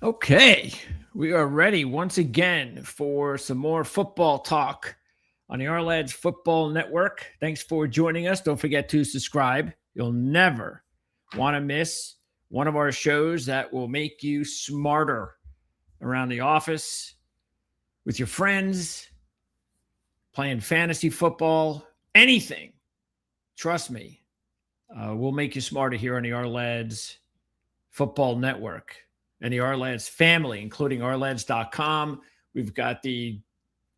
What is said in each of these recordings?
Okay, we are ready once again for some more football talk on the Ourlads Football Network. Thanks for joining us. Don't forget to subscribe. You'll never want to miss one of our shows that will make you smarter around the office, with your friends, playing fantasy football, anything. Trust me, we'll make you smarter here on the Ourlads Football Network and the Ourlads family, including Ourlads.com. We've got the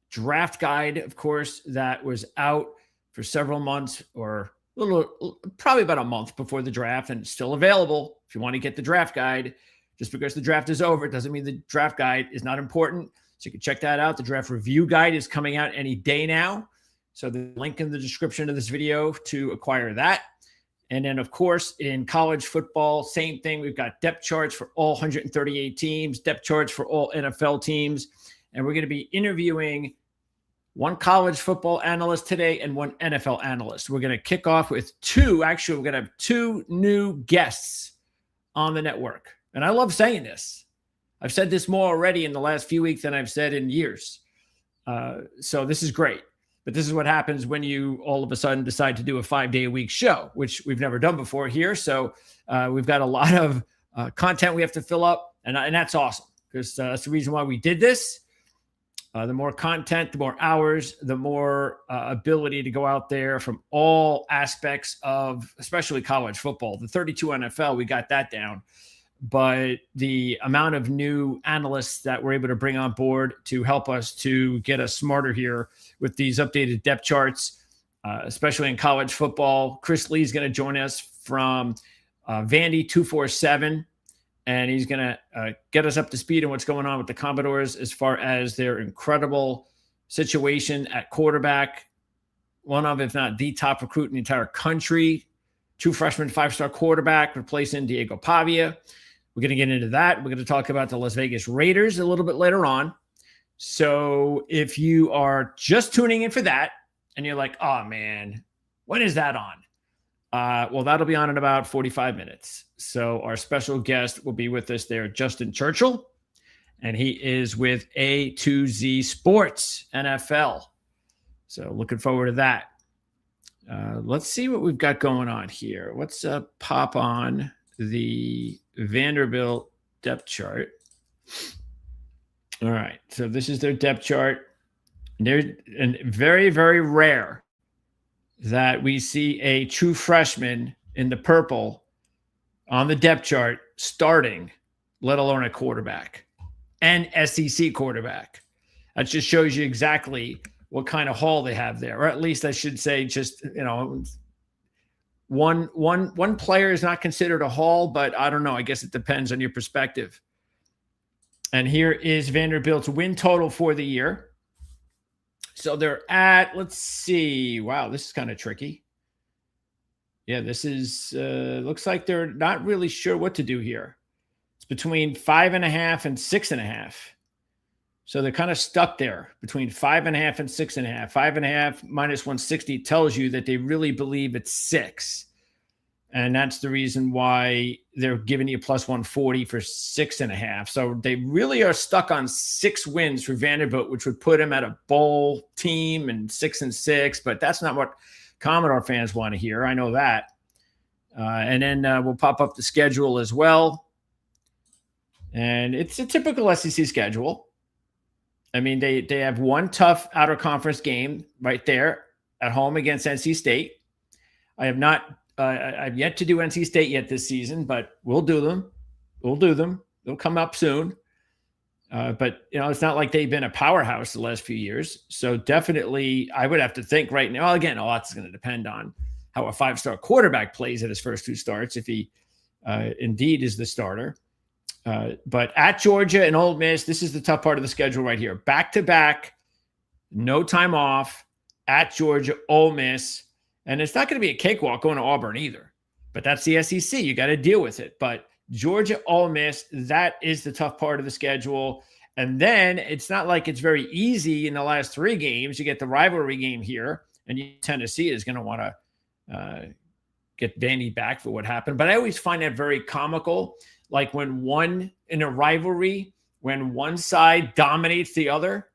draft guide, of course, that was out for several months or probably about a month before the draft, and it's still available if you want to get the draft guide. Just because the draft is over, it doesn't mean the draft guide is not important. So you can check that out. The draft review guide is coming out any day now. So the link in the description of this video to acquire that. And then, of course, in college football, same thing. We've got depth charts for all 138 teams, depth charts for all NFL teams. And we're going to be interviewing one college football analyst today and one NFL analyst. We're going to kick off with we're going to have two new guests on the network. And I love saying this. I've said this more already in the last few weeks than I've said in years. So this is great. But this is what happens when you all of a sudden decide to do a 5-day-a-week show, which we've never done before here. So we've got a lot of content we have to fill up, and that's awesome because that's the reason why we did this. The more content, the more hours, the more ability to go out there from all aspects of, especially college football. The 32 NFL, we got that down. But the amount of new analysts that we're able to bring on board to help us to get us smarter here with these updated depth charts, especially in college football. Chris Lee is going to join us from Vandy 247, and he's going to get us up to speed on what's going on with the Commodores as far as their incredible situation at quarterback. One of, if not the top recruit in the entire country. True freshman 5-star quarterback replacing Diego Pavia. We're going to get into that. We're going to talk about the Las Vegas Raiders a little bit later on. So if you are just tuning in for that and you're like, oh, man, when is that on? Well, that'll be on in about 45 minutes. So our special guest will be with us there, Justin Churchill, and he is with AtoZSportsNFL. So looking forward to that. Let's see what we've got going on here. Let's pop on the Vanderbilt depth chart. All right. So this is their depth chart. They're very, very rare that we see a true freshman in the purple on the depth chart starting, let alone a quarterback, and SEC quarterback. That just shows you exactly what kind of haul they have there, or at least I should say, just one player is not considered a haul, but I don't know. I guess it depends on your perspective. And here is Vanderbilt's win total for the year. So they're at, let's see. Wow, this is kind of tricky. Yeah, this is looks like they're not really sure what to do here. It's between 5.5 and 6.5. So they're kind of stuck there between 5.5 and 6.5. 5.5 minus 160 tells you that they really believe it's 6. And that's the reason why they're giving you plus 140 for 6.5. So they really are stuck on 6 wins for Vanderbilt, which would put them at a bowl team and 6-6. But that's not what Commodore fans want to hear. I know that. And then we'll pop up the schedule as well. And it's a typical SEC schedule. I mean, they have one tough outer conference game right there at home against NC State. I've yet to do NC State yet this season, but we'll do them. They'll come up soon. But it's not like they've been a powerhouse the last few years. So definitely, I would have to think right now. Again, a lot's going to depend on how a 5-star quarterback plays at his first 2 starts, if he indeed is the starter. But at Georgia and Ole Miss, this is the tough part of the schedule right here. Back-to-back, no time off, at Georgia, Ole Miss. And it's not going to be a cakewalk going to Auburn either. But that's the SEC. You got to deal with it. But Georgia, Ole Miss, that is the tough part of the schedule. And then it's not like it's very easy in the last 3 games. You get the rivalry game here, and Tennessee is going to want to get Vandy back for what happened. But I always find that very comical. like in a rivalry, when one side dominates the other,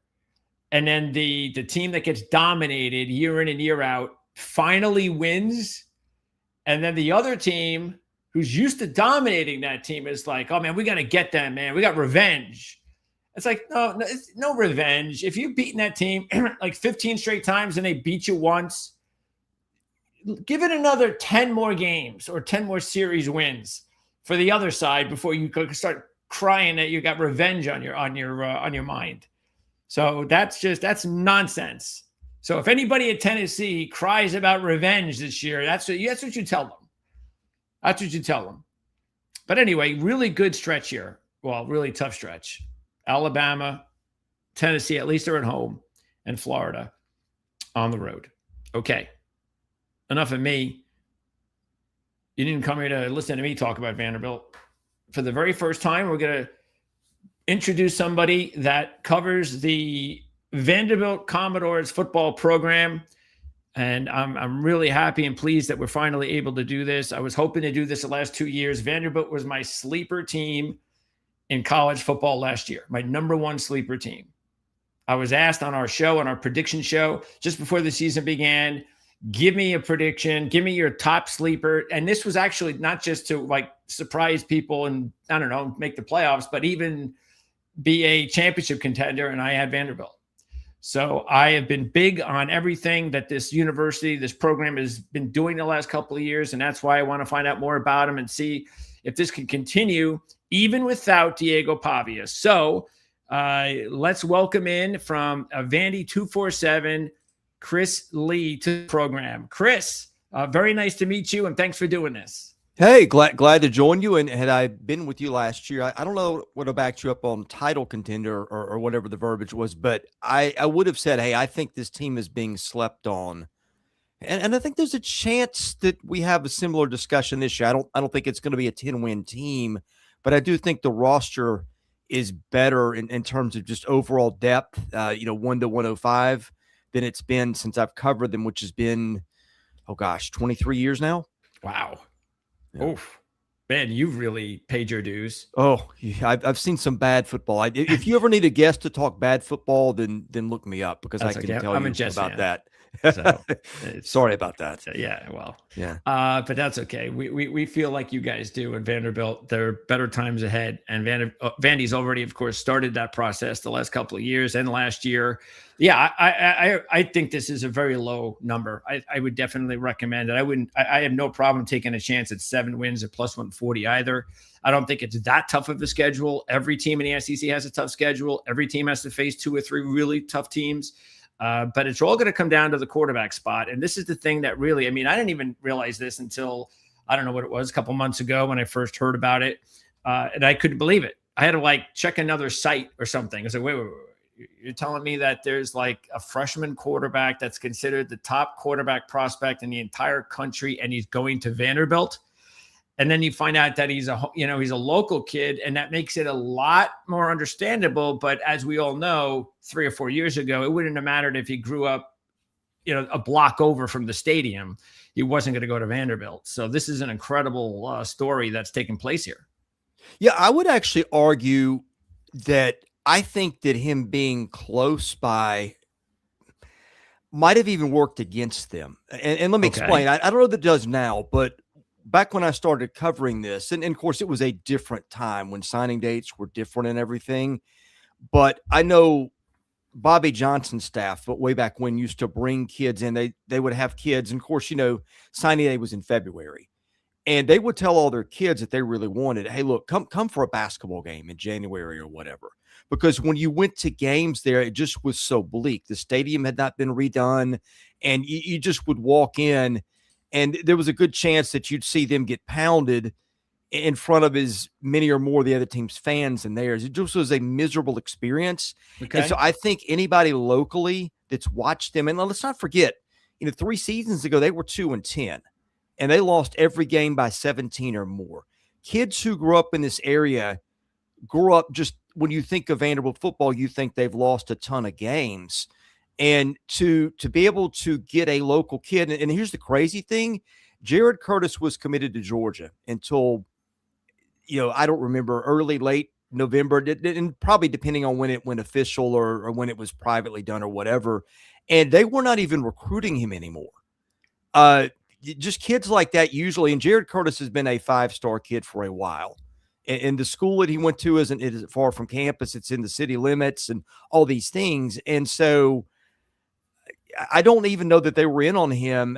and then the team that gets dominated year in and year out finally wins, and then the other team who's used to dominating that team is like, oh man, we got to get them, man. We got revenge. It's like, no, it's no revenge. If you've beaten that team like 15 straight times and they beat you once, give it another 10 more games or 10 more series wins for the other side before you start crying that you got revenge on your mind. So that's nonsense. So if anybody at Tennessee cries about revenge this year, that's what you tell them. That's what you tell them. But anyway, really good stretch here. Well, really tough stretch. Alabama, Tennessee, at least they're at home, and Florida on the road. Okay. Enough of me. You didn't come here to listen to me talk about Vanderbilt. For the very first time, we're going to introduce somebody that covers the Vanderbilt Commodores football program. And I'm really happy and pleased that we're finally able to do this. I was hoping to do this the last 2 years. Vanderbilt was my sleeper team in college football last year, my number one sleeper team. I was asked on our show, on our prediction show, just before the season began, give me a prediction, give me your top sleeper. And this was actually not just to like surprise people and, I don't know, make the playoffs, but even be a championship contender. And I had Vanderbilt. So I have been big on everything that this university, this program has been doing the last couple of years. And that's why I want to find out more about them and see if this can continue even without Diego Pavia. So let's welcome in from Vandy 247, Chris Lee to the program. Chris, very nice to meet you, and thanks for doing this. Hey, glad to join you. And had I been with you last year, I don't know what I backed you up on title contender or whatever the verbiage was, but I would have said, hey, I think this team is being slept on. And I think there's a chance that we have a similar discussion this year. I don't think it's going to be a 10-win team, but I do think the roster is better in terms of just overall depth, 1 to 105 than it's been since I've covered them, which has been, 23 years now. Wow. Yeah. Oof. Man, you've really paid your dues. Oh, yeah, I've seen some bad football. If you ever need a guest to talk bad football, then look me up because I can tell you about that. So sorry about that. Yeah, well, yeah. But that's okay. We feel like you guys do at Vanderbilt. There are better times ahead, and Vandy's already, of course, started that process the last couple of years and last year. Yeah, I think this is a very low number. I would definitely recommend it. I have no problem taking a chance at 7 wins at plus 140 either. I don't think it's that tough of a schedule. Every team in the SEC has a tough schedule. Every team has to face 2 or 3 really tough teams. But it's all going to come down to the quarterback spot. And this is the thing that really, I didn't even realize this until, I don't know what it was, a couple months ago when I first heard about it. And I couldn't believe it. I had to check another site or something. I said, wait. You're telling me that there's a freshman quarterback that's considered the top quarterback prospect in the entire country, and he's going to Vanderbilt? And then you find out that he's a local kid, and that makes it a lot more understandable. But as we all know, 3 or 4 years ago, it wouldn't have mattered if he grew up, a block over from the stadium. He wasn't going to go to Vanderbilt. So this is an incredible story that's taking place here. Yeah, I would actually argue that I think that him being close by might have even worked against them. And let me explain. I don't know that it does now, but back when I started covering this, and of course it was a different time when signing dates were different and everything, but I know Bobby Johnson's staff, but way back when, used to bring kids in. They would have kids, and of course, signing day was in February, and they would tell all their kids that they really wanted, hey, look, come for a basketball game in January or whatever. Because when you went to games there, it just was so bleak. The stadium had not been redone, and you just would walk in, and there was a good chance that you'd see them get pounded in front of as many or more of the other team's fans than theirs. It just was a miserable experience. Okay. And so I think anybody locally that's watched them, and let's not forget, 3 seasons ago, they were 2-10, and they lost every game by 17 or more. Kids who grew up in this area grew up just, when you think of Vanderbilt football, you think they've lost a ton of games. And to be able to get a local kid, and here's the crazy thing, Jared Curtis was committed to Georgia until I don't remember, early, late November, and probably depending on when it went official or when it was privately done or whatever. And they were not even recruiting him anymore. Just kids like that usually. And Jared Curtis has been a 5-star kid for a while. And the school that he went to isn't far from campus. It's in the city limits and all these things. And so I don't even know that they were in on him.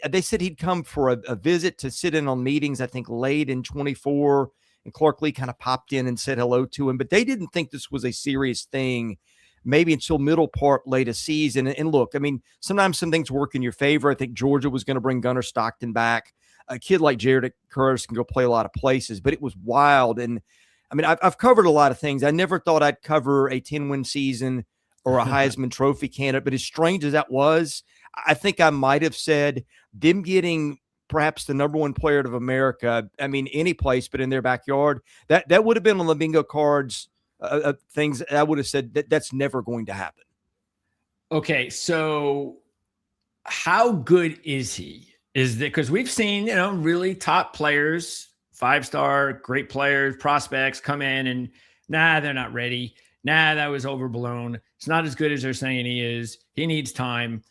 They said he'd come for a visit to sit in on meetings, I think late in 24, and Clark Lee kind of popped in and said hello to him, but they didn't think this was a serious thing maybe until middle part late of season. And look, I mean, sometimes some things work in your favor. I think Georgia was going to bring Gunnar Stockton back. A kid like Jared Curtis can go play a lot of places, but it was wild. And I mean, I've covered a lot of things. I never thought I'd cover a 10-win season or a Heisman Trophy candidate, but as strange as that was, I think I might have said them getting perhaps the number one player of America, I mean, any place but in their backyard, that would have been on the bingo cards, things I would have said that's never going to happen. Okay, so how good is he? Is that because we've seen, really top players, 5-star, great players, prospects come in and they're not ready. That was overblown. It's not as good as they're saying he is. He needs time.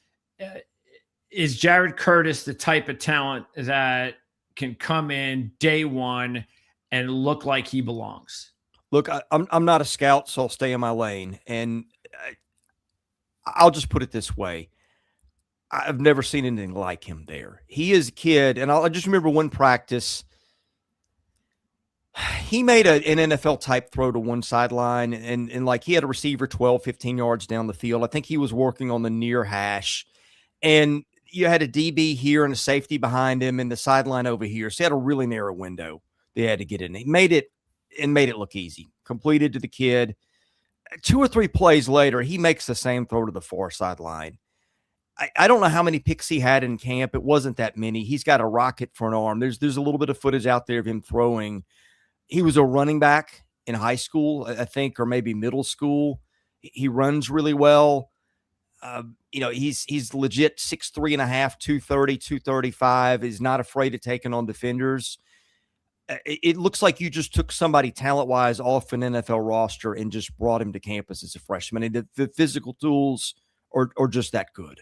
Is Jared Curtis the type of talent that can come in day one and look like he belongs? Look, I'm not a scout, so I'll stay in my lane. And I'll just put it this way. I've never seen anything like him there. He is a kid, and I just remember one practice. He made an NFL type throw to one sideline, and like he had a receiver 12, 15 yards down the field. I think he was working on the near hash, and you had a DB here and a safety behind him and the sideline over here. So he had a really narrow window they had to get in. He made it look easy. Completed to the kid. 2 or 3 plays later, he makes the same throw to the far sideline. I don't know how many picks he had in camp. It wasn't that many. He's got a rocket for an arm. There's a little bit of footage out there of him throwing. He was a running back in high school, I think, or maybe middle school. He runs really well. He's legit 6'3.5", 230, 235. He's not afraid of taking on defenders. It looks like you just took somebody talent-wise off an NFL roster and just brought him to campus as a freshman. And the physical tools are just that good.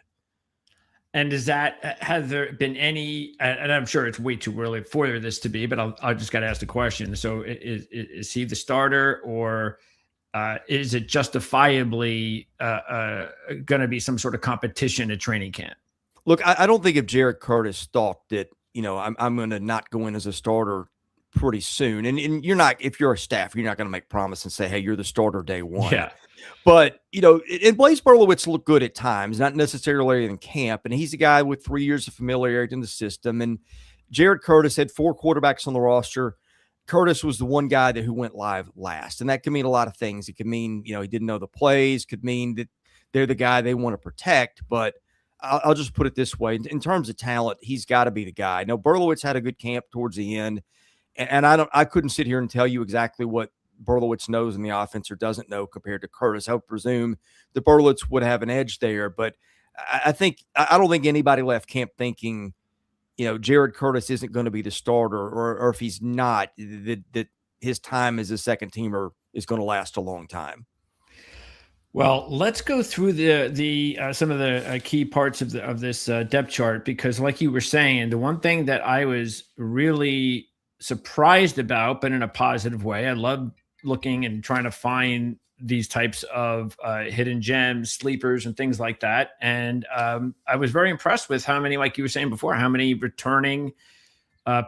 And has there been any, and I'm sure it's way too early for this to be, but I just got to ask the question. So is he the starter, or is it justifiably going to be some sort of competition at training camp? Look, I don't think if Jared Curtis thought that, I'm going to not go in as a starter pretty soon. And you're not, if you're a staff, you're not going to make promise and say, hey, you're the starter day one. Yeah. But, and Blaise Berlowitz looked good at times, not necessarily in camp. And he's a guy with 3 years of familiarity in the system. And Jared Curtis had 4 quarterbacks on the roster. Curtis was the one guy who went live last. And that could mean a lot of things. It could mean, he didn't know the plays, could mean that they're the guy they want to protect. But I'll just put it this way. In terms of talent, he's got to be the guy. Now, Berlowitz had a good camp towards the end. And I couldn't sit here and tell you exactly what Berlowitz knows in the offense or doesn't know compared to Curtis. I would presume that Berlowitz would have an edge there, but I don't think anybody left camp thinking, Jared Curtis isn't going to be the starter, or if he's not, that his time as a second teamer is going to last a long time. Well, let's go through the some of the key parts of this depth chart, because like you were saying, the one thing that I was really surprised about, but in a positive way, I love looking and trying to find these types of hidden gems, sleepers, and things like that. And I was very impressed with how many, like you were saying before, how many returning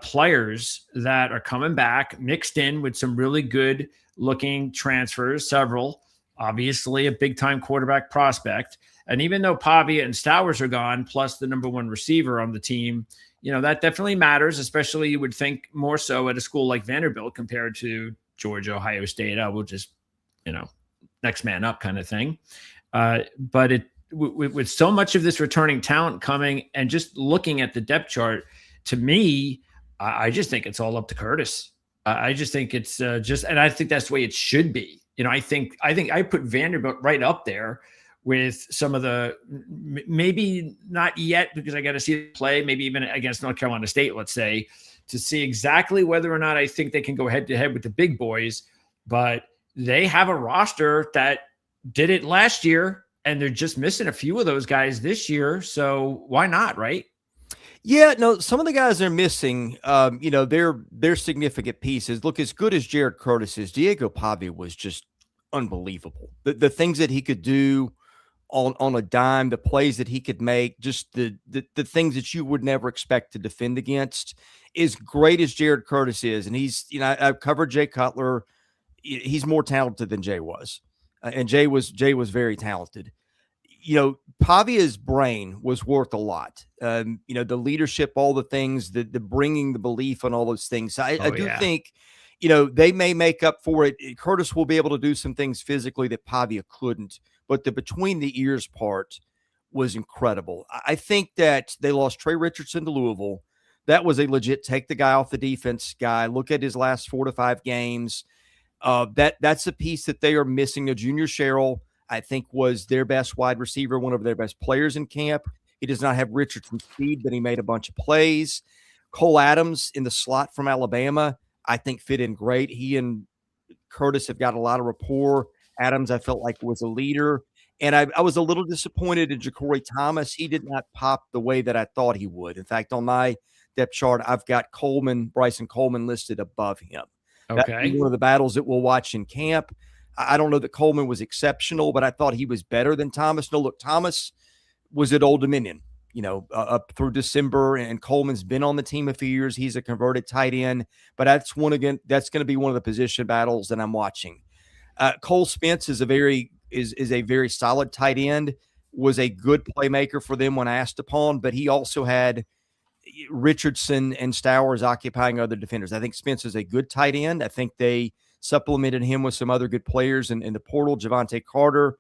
players that are coming back, mixed in with some really good looking transfers, several, obviously a big time quarterback prospect. And even though Pavia and Stowers are gone, plus the number one receiver on the team, that definitely matters, especially you would think more so at a school like Vanderbilt compared to Georgia, Ohio State. I will just, next man up kind of thing. But with so much of this returning talent coming and just looking at the depth chart, to me, I just think it's all up to Curtis. I just think it's and I think that's the way it should be. I think I put Vanderbilt right up there with some of the, maybe not yet because I got to see it play, maybe even against North Carolina State, let's say, to see exactly whether or not I think they can go head to head with the big boys. But they have a roster that did it last year, and they're just missing a few of those guys this year. So why not, right? Yeah, no, some of the guys they're missing, they're significant pieces. Look, as good as Jared Curtis is, Diego Pavia was just unbelievable. The things that he could do on a dime, the plays that he could make, just the things that you would never expect to defend against. As great as Jared Curtis is, and he's, I've covered Jay Cutler. He's more talented than Jay was, and Jay was very talented. Pavia's brain was worth a lot. The leadership, all the things, the bringing the belief and all those things. So I do think, they may make up for it. Curtis will be able to do some things physically that Pavia couldn't, but the between the ears part was incredible. I think that they lost Trey Richardson to Louisville. That was a legit take the guy off the defense guy. Look at his last 4 to 5 games. That's a piece that they are missing. A Junior Sherrill, I think, was their best wide receiver, one of their best players in camp. He does not have Richardson's speed, but he made a bunch of plays. Cole Adams in the slot from Alabama, I think, fit in great. He and Curtis have got a lot of rapport. Adams, I felt like, was a leader. And I was a little disappointed in Ja'Cory Thomas. He did not pop the way that I thought he would. In fact, on my depth chart, I've got Bryson Coleman listed above him. Okay. That's one of the battles that we'll watch in camp. I don't know that Coleman was exceptional, but I thought he was better than Thomas. No, look, Thomas was at Old Dominion, up through December, and Coleman's been on the team a few years. He's a converted tight end, but that's going to be one of the position battles that I'm watching. Cole Spence is a very solid tight end, was a good playmaker for them when asked upon, but he also had Richardson and Stowers occupying other defenders. I think Spence is a good tight end. I think they supplemented him with some other good players in the portal. Javante Carter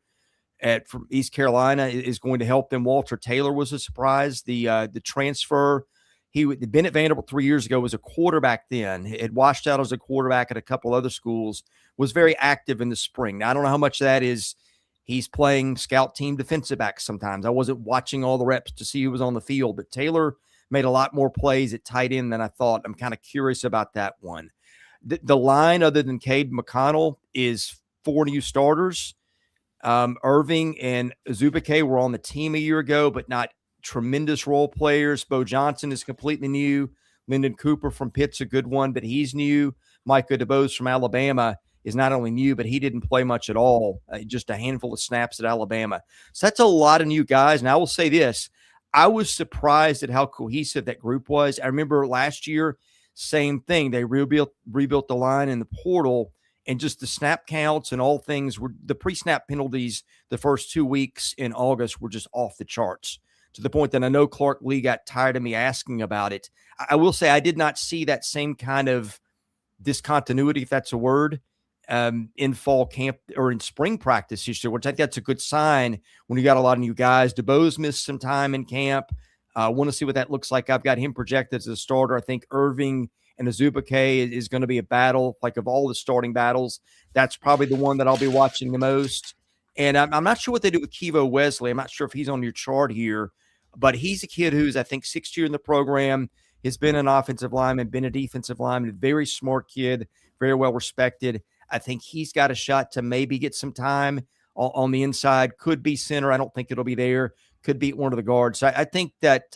from East Carolina is going to help them. Walter Taylor was a surprise. The transfer, he'd been at Vanderbilt 3 years ago, was a quarterback then, had washed out as a quarterback at a couple other schools, was very active in the spring. Now, I don't know how much that is. He's playing scout team defensive back sometimes. I wasn't watching all the reps to see who was on the field, but Taylor made a lot more plays at tight end than I thought. I'm kind of curious about that one. The line, other than Cade McConnell, is 4 new starters. Irving and Azubike were on the team a year ago, but not tremendous role players. Bo Johnson is completely new. Lyndon Cooper from Pitt's a good one, but he's new. Micah DeBose from Alabama is not only new, but he didn't play much at all, just a handful of snaps at Alabama. So that's a lot of new guys. And I will say this, I was surprised at how cohesive that group was. I remember last year, same thing. They rebuilt the line in the portal, and just the snap counts and all things were the pre-snap penalties the first 2 weeks in August were just off the charts, to the point that I know Clark Lee got tired of me asking about it. I will say I did not see that same kind of discontinuity, if that's a word, in fall camp or in spring practice this year, which I think that's a good sign when you got a lot of new guys. DeBose missed some time in camp. I want to see what that looks like. I've got him projected as a starter. I think Irving and Azubike is going to be a battle. Like, of all the starting battles, that's probably the one that I'll be watching the most. And I'm not sure what they do with Kevo Wesley. I'm not sure if he's on your chart here, but he's a kid who's, I think, 6th year in the program, has been an offensive lineman, been a defensive lineman, a very smart kid, very well respected. I think he's got a shot to maybe get some time on the inside. Could be center. I don't think it'll be there. Could be one of the guards. So I think that,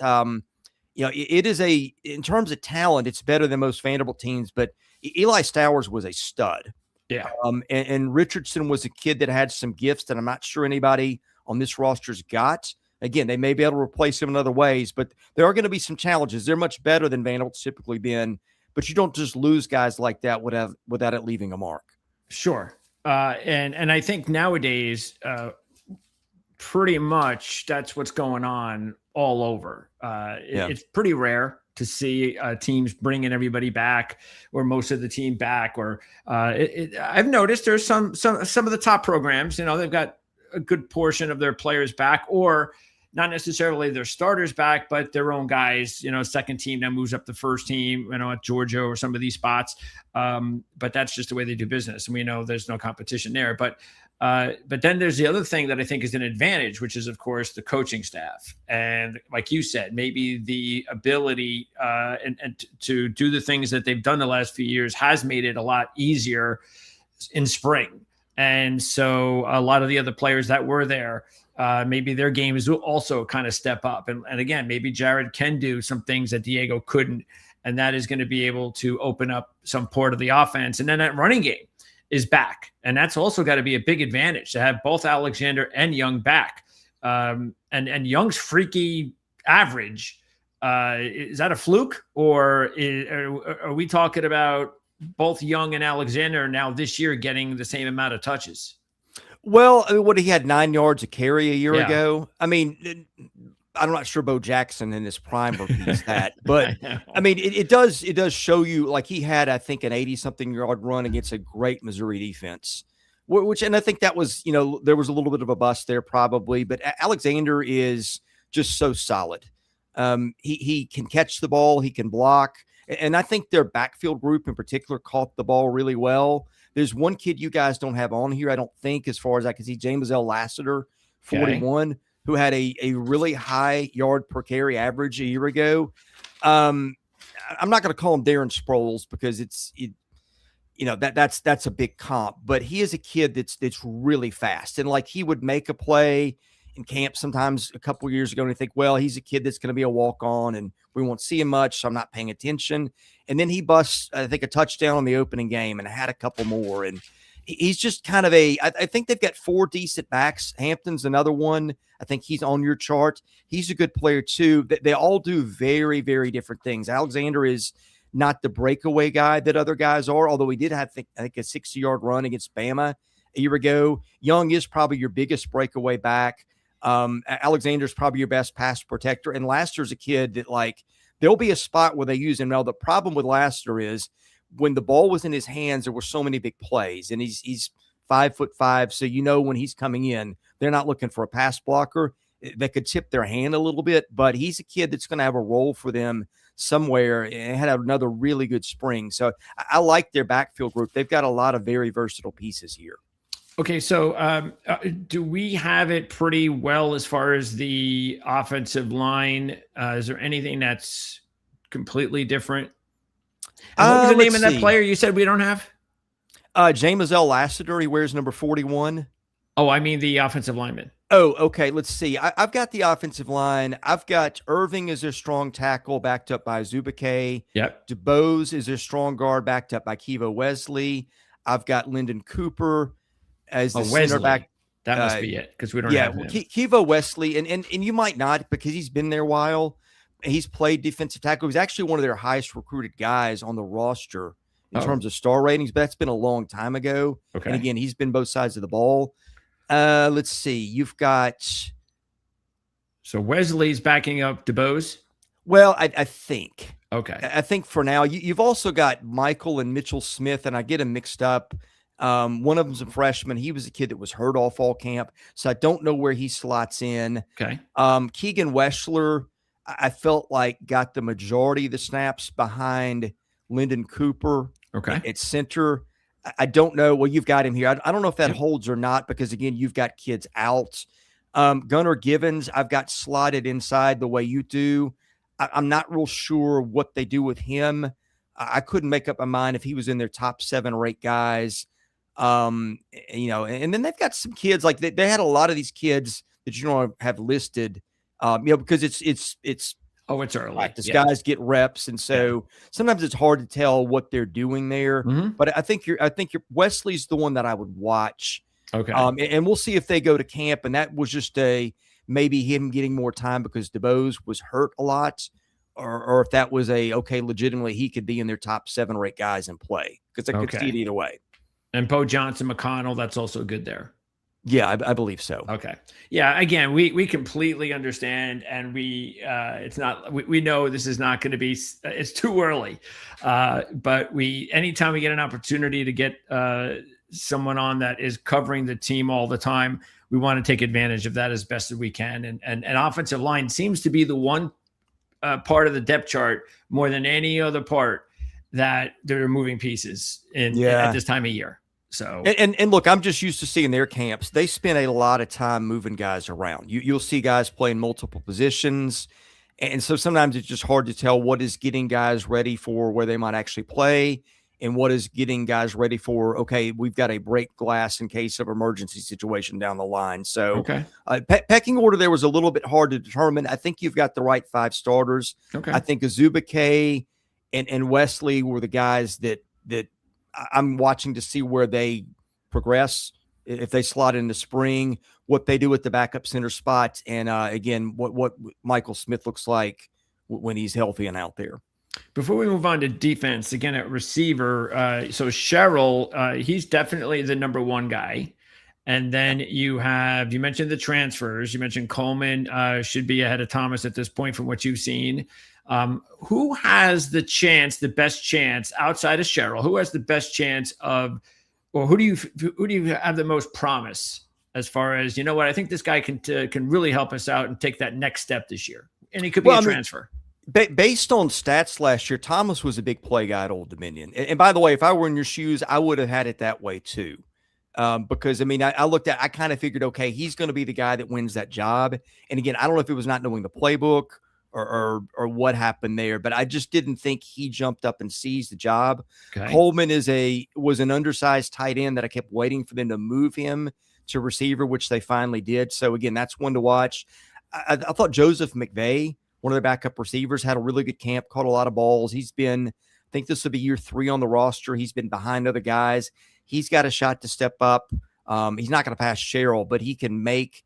it is in terms of talent, it's better than most Vanderbilt teams, but Eli Stowers was a stud. Yeah. And Richardson was a kid that had some gifts that I'm not sure anybody on this roster's got. Again, they may be able to replace him in other ways, but there are going to be some challenges. They're much better than Vanderbilt's typically been, but you don't just lose guys like that without it leaving a mark. Sure. And I think nowadays, pretty much that's what's going on all over. It's pretty rare to see teams bringing everybody back, or most of the team back. Or I've noticed there's some of the top programs, they've got a good portion of their players back, or not necessarily their starters back, but their own guys, second team that moves up the first team, at Georgia or some of these spots. But that's just the way they do business. And we know there's no competition there. But then there's the other thing that I think is an advantage, which is, of course, the coaching staff. And like you said, maybe the ability and to do the things that they've done the last few years has made it a lot easier in spring. And so a lot of the other players that were there, maybe their games will also kind of step up. And again, maybe Jared can do some things that Diego couldn't. And that is going to be able to open up some part of the offense. And then that running game is back. And that's also got to be a big advantage to have both Alexander and Young back. And Young's freaky average. Is that a fluke? Or are we talking about both Young and Alexander now this year getting the same amount of touches? Well, I mean, he had 9 yards a carry a year ago. I mean, I'm not sure Bo Jackson in his prime repeats that, but I mean, it does show you, like, he had, I think, an 80-something yard run against a great Missouri defense, and I think that was, there was a little bit of a bust there probably, but Alexander is just so solid. He can catch the ball, he can block. And I think their backfield group in particular caught the ball really well. There's one kid you guys don't have on here, I don't think, as far as I can see, James L. Lassiter, 41, who had a really high yard per carry average a year ago. I'm not going to call him Darren Sproles because that's a big comp, but he is a kid that's really fast. And like, he would make a play in camp sometimes a couple of years ago, and you think, well, he's a kid that's going to be a walk-on and we won't see him much, so I'm not paying attention. And then he busts, I think, a touchdown in the opening game and had a couple more. And he's just kind of I think they've got 4 decent backs. Hampton's another one. I think he's on your chart. He's a good player too. They all do very, very different things. Alexander is not the breakaway guy that other guys are, although he did have, I think, a 60-yard run against Bama a year ago. Young is probably your biggest breakaway back. Alexander's probably your best pass protector, and Lassiter's a kid that, like, there'll be a spot where they use him. Now, the problem with Lassiter is when the ball was in his hands, there were so many big plays, and he's 5'5", so when he's coming in, they're not looking for a pass blocker that could tip their hand a little bit, but he's a kid that's going to have a role for them somewhere, and had another really good spring. So I like their backfield group. They've got a lot of very versatile pieces here. Okay, so do we have it pretty well as far as the offensive line? Is there anything that's completely different? And what was the name of that player you said we don't have? James L. Lassiter. He wears number 41. Oh, I mean the offensive lineman. Oh, okay. Let's see. I've got the offensive line. I've got Irving as their strong tackle, backed up by Zubike. Yep. DeBose is their strong guard, backed up by Kiva Wesley. I've got Lyndon Cooper as the center back. That must be it, because we don't have him. Kiva Wesley, and you might not, because he's been there a while. He's played defensive tackle. He's actually one of their highest recruited guys on the roster in terms of star ratings, but that's been a long time ago. Okay. And again, he's been both sides of the ball. Let's see. You've got. So Wesley's backing up DeBose? Well, I think. Okay. I think for now. You've also got Michael and Mitchell Smith, and I get them mixed up. One of them's a freshman. He was a kid that was hurt all fall camp, so I don't know where he slots in. Okay. Keegan Weschler, I felt like got the majority of the snaps behind Lyndon Cooper. Okay. At center. I don't know. Well, you've got him here. I don't know if that holds or not, because again, you've got kids out. Gunnar Givens, I've got slotted inside the way you do. I'm not real sure what they do with him. I couldn't make up my mind if he was in their top 7 or 8 guys. And then they've got some kids, like they had a lot of these kids that have listed, because it's early. Practice. Yes. Guys get reps, and so sometimes it's hard to tell what they're doing there. Mm-hmm. But I think your Wesley's the one that I would watch. Okay. And we'll see if they go to camp, and that was just maybe him getting more time because DeBose was hurt a lot, or if that was legitimately he could be in their top 7 or 8 guys and play, because I could see it either way. And Bo Johnson McConnell, that's also good there. Yeah, I believe so. Okay. Yeah. Again, we completely understand, and we know this is not going to be. It's too early, but anytime we get an opportunity to get someone on that is covering the team all the time, we want to take advantage of that as best as we can. And offensive line seems to be the one part of the depth chart more than any other part that there are moving pieces at this time of year. So and look, I'm just used to seeing their camps. They spend a lot of time moving guys around. You'll see guys playing multiple positions. And so sometimes it's just hard to tell what is getting guys ready for where they might actually play and what is getting guys ready for, okay, we've got a break glass in case of emergency situation down the line. So pecking order there was a little bit hard to determine. I think you've got the right 5 starters. I think Azubike and Wesley were the guys that I'm watching to see where they progress, if they slot into spring, what they do at the backup center spot, and again, what Michael Smith looks like when he's healthy and out there. Before we move on to defense, again at receiver, so Sherrill, he's definitely the number 1 guy. And then you mentioned the transfers. You mentioned Coleman should be ahead of Thomas at this point from what you've seen. Who has the best chance outside of Sherrill? Who has the best chance of, or who do you have the most promise as far as, you know what, I think this guy can really help us out and take that next step this year, and he could be a transfer. Based on stats last year, Thomas was a big play guy at Old Dominion. And by the way, if I were in your shoes, I would have had it that way too. Because I kind of figured, okay, he's going to be the guy that wins that job. And again, I don't know if it was not knowing the playbook or what happened there, but I just didn't think he jumped up and seized the job. Coleman was an undersized tight end that I kept waiting for them to move him to receiver, which they finally did. So again, that's one to watch. I thought Joseph McVay, one of their backup receivers, had a really good camp, caught a lot of balls. I think this will be year 3 on the roster. He's been behind other guys. He's got a shot to step up. He's not going to pass Sherrill, but he can make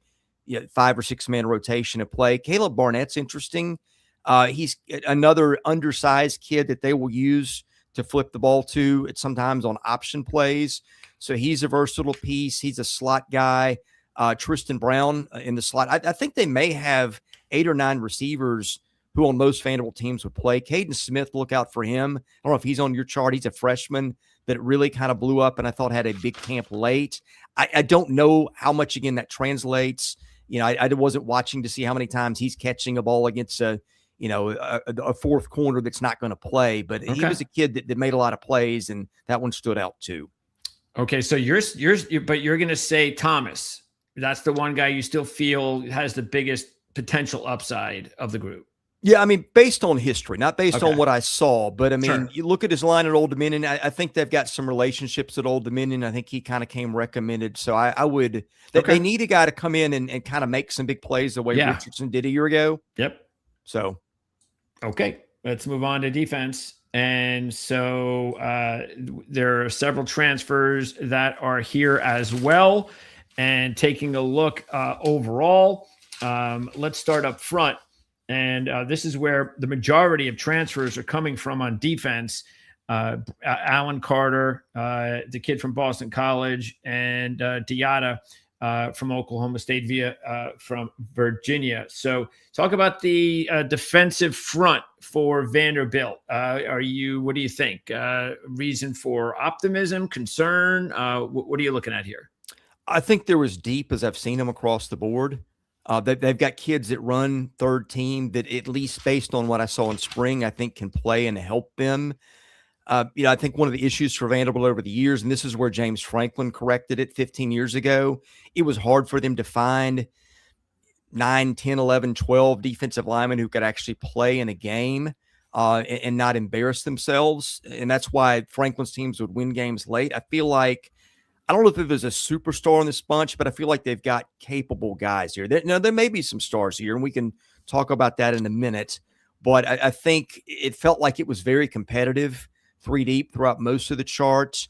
5 or 6 man rotation of play. Caleb Barnett's interesting. He's another undersized kid that they will use to flip the ball to sometimes on option plays. So he's a versatile piece. He's a slot guy. Tristan Brown in the slot. I think they may have 8 or 9 receivers who on most Vanderbilt teams would play. Caden Smith, look out for him. I don't know if he's on your chart. He's a freshman that really kind of blew up and I thought had a big camp late. I don't know how much, again, that translates. I wasn't watching to see how many times he's catching a ball against a fourth corner that's not going to play, but he was a kid that made a lot of plays, and that one stood out too. Okay, so you're going to say Thomas. That's the one guy you still feel has the biggest potential upside of the group. Yeah, based on history, not based on what I saw, but you look at his line at Old Dominion. I think they've got some relationships at Old Dominion. I think he kind of came recommended. So they need a guy to come in and kind of make some big plays the way Richardson did a year ago. Yep. So, okay, let's move on to defense. And so there are several transfers that are here as well. And taking a look overall, let's start up front. And this is where the majority of transfers are coming from on defense. Alan Carter, the kid from Boston College, and Diata from Oklahoma State from Virginia. So talk about the defensive front for Vanderbilt. What do you think? Reason for optimism, concern? What are you looking at here? I think they're as deep as I've seen them across the board. They've got kids that run third team that, at least based on what I saw in spring, I think can play and help them. I think one of the issues for Vanderbilt over the years, and this is where James Franklin corrected it 15 years ago, it was hard for them to find 9, 10, 11, 12 defensive linemen who could actually play in a game and not embarrass themselves. And that's why Franklin's teams would win games late. I feel like, I don't know if there's a superstar in this bunch, but I feel like they've got capable guys here. There may be some stars here, and we can talk about that in a minute. But I think it felt like it was very competitive, 3 deep throughout most of the charts.